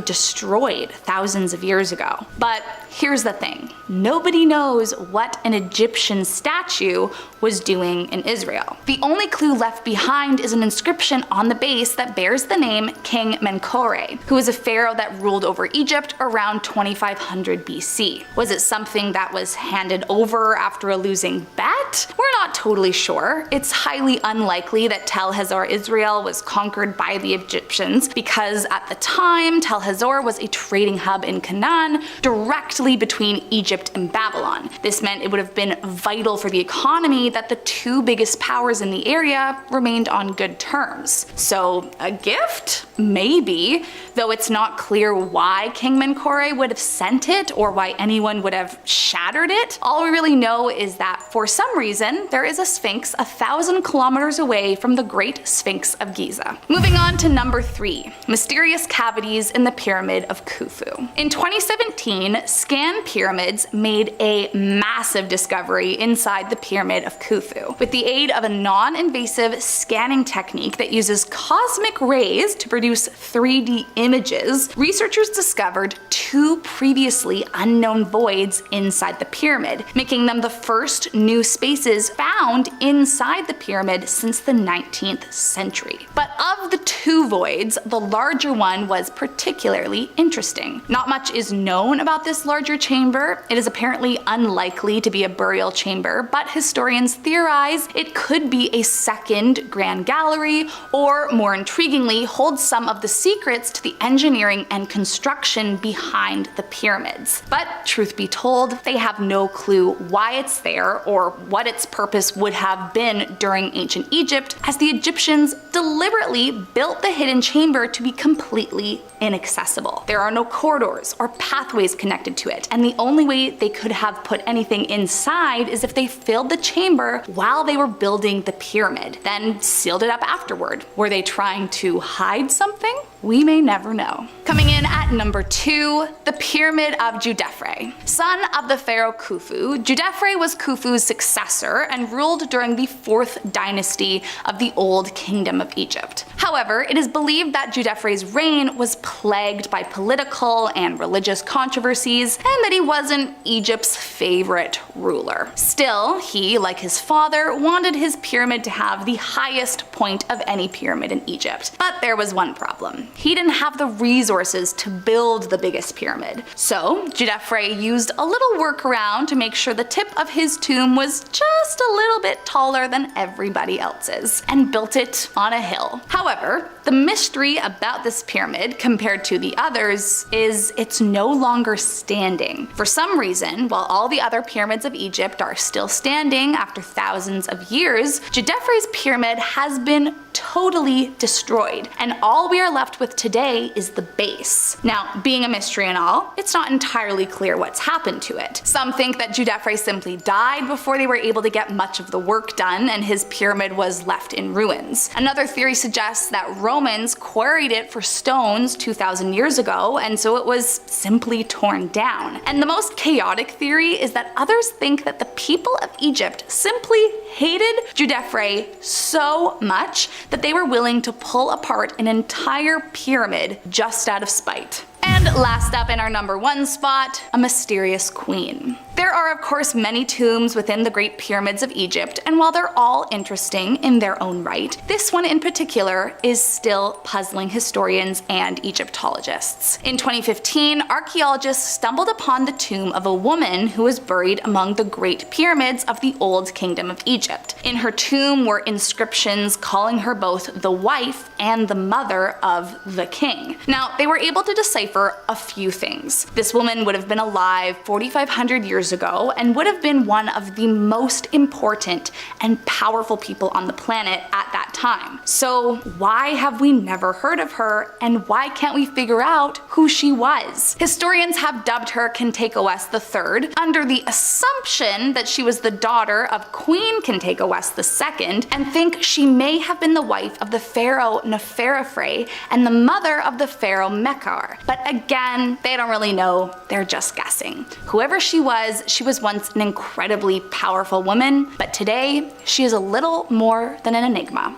destroyed thousands of years ago. But here's the thing. Nobody knows what an Egyptian statue was doing in Israel. The only clue left behind is an inscription on the base that bears the name King Menkore, who was a pharaoh that ruled over Egypt around 2500 BC. Was it something that was handed over after a losing bet? We're not totally sure. It's highly unlikely that Tel Hazor Israel was conquered by the Egyptians, because at the time Tel Hazor was a trading hub in Canaan directly between Egypt and Babylon. This meant it would have been vital for the economy that the two biggest powers in the area remained on good terms. So a gift? Maybe, though it's not clear why King Menkore would have sent it or why anyone would have shattered it. All we really know is that for some reason there is a Sphinx 1,000 kilometers away from the Great Sphinx of Giza. Moving on to number 3, mysterious cavities in the Pyramid of Khufu. In 2017, Scan Pyramids made a massive discovery inside the Pyramid of Khufu. With the aid of a non-invasive scanning technique that uses cosmic rays to produce 3D images, researchers discovered 2 previously unknown voids inside the pyramid, making them the first new spaces found inside the pyramid since the 19th century. But of the 2 voids, the larger one was particularly interesting. Not much is known about this larger chamber. It is apparently unlikely to be a burial chamber, but historians theorize it could be a second grand gallery, or more intriguingly, hold some of the secrets to the engineering and construction behind the pyramids. But truth be told, they have no clue why it's there or what its purpose would have been during ancient Egypt, as the Egyptians deliberately built the hidden chamber to be completely inaccessible. There are no corridors or pathways connected to it, and the only way they could have put anything inside is if they filled the chamber while they were building the pyramid, then sealed it up afterward. Were they trying to hide something? We may never know. Coming in at number 2, the Pyramid of Djudefre. Son of the pharaoh Khufu, Djudefre was Khufu's successor and ruled during the 4th dynasty of the Old Kingdom of Egypt. However, it is believed that Djudefre's reign was plagued by political and religious controversies, and that he wasn't Egypt's favorite ruler. Still, he, like his father, wanted his pyramid to have the highest point of any pyramid in Egypt. But there was one problem. He didn't have the resources to build the biggest pyramid. So Djudefre used a little workaround to make sure the tip of his tomb was just a little bit taller than everybody else's, and built it on a hill. However, the mystery about this pyramid compared to the others is it's no longer standing. For some reason, while all the other pyramids of Egypt are still standing after thousands of years, Djudefre's pyramid has been totally destroyed, and all we are left with today is the base. Now, being a mystery and all, it's not entirely clear what's happened to it. Some think that Djudefre simply died before they were able to get much of the work done, and his pyramid was left in ruins. Another theory suggests that Romans quarried it for stones 2,000 years ago, and so it was simply torn down. And the most chaotic theory is that others think that the people of Egypt simply hated Djudefre so much that they were willing to pull apart an entire pyramid just out of spite. And last up in our number 1 spot, a mysterious queen. There are of course many tombs within the Great Pyramids of Egypt, and while they're all interesting in their own right, this one in particular is still puzzling historians and Egyptologists. In 2015, archaeologists stumbled upon the tomb of a woman who was buried among the Great Pyramids of the Old Kingdom of Egypt. In her tomb were inscriptions calling her both the wife and the mother of the king. Now, they were able to decipher a few things. This woman would have been alive 4,500 years ago and would have been one of the most important and powerful people on the planet at that time. So why have we never heard of her, and why can't we figure out who she was? Historians have dubbed her Kentekawes III under the assumption that she was the daughter of Queen Kentekawes II, and think she may have been the wife of the pharaoh Neferefre and the mother of the pharaoh Mekar. But again, again, they don't really know, they're just guessing. Whoever she was once an incredibly powerful woman, but today she is a little more than an enigma.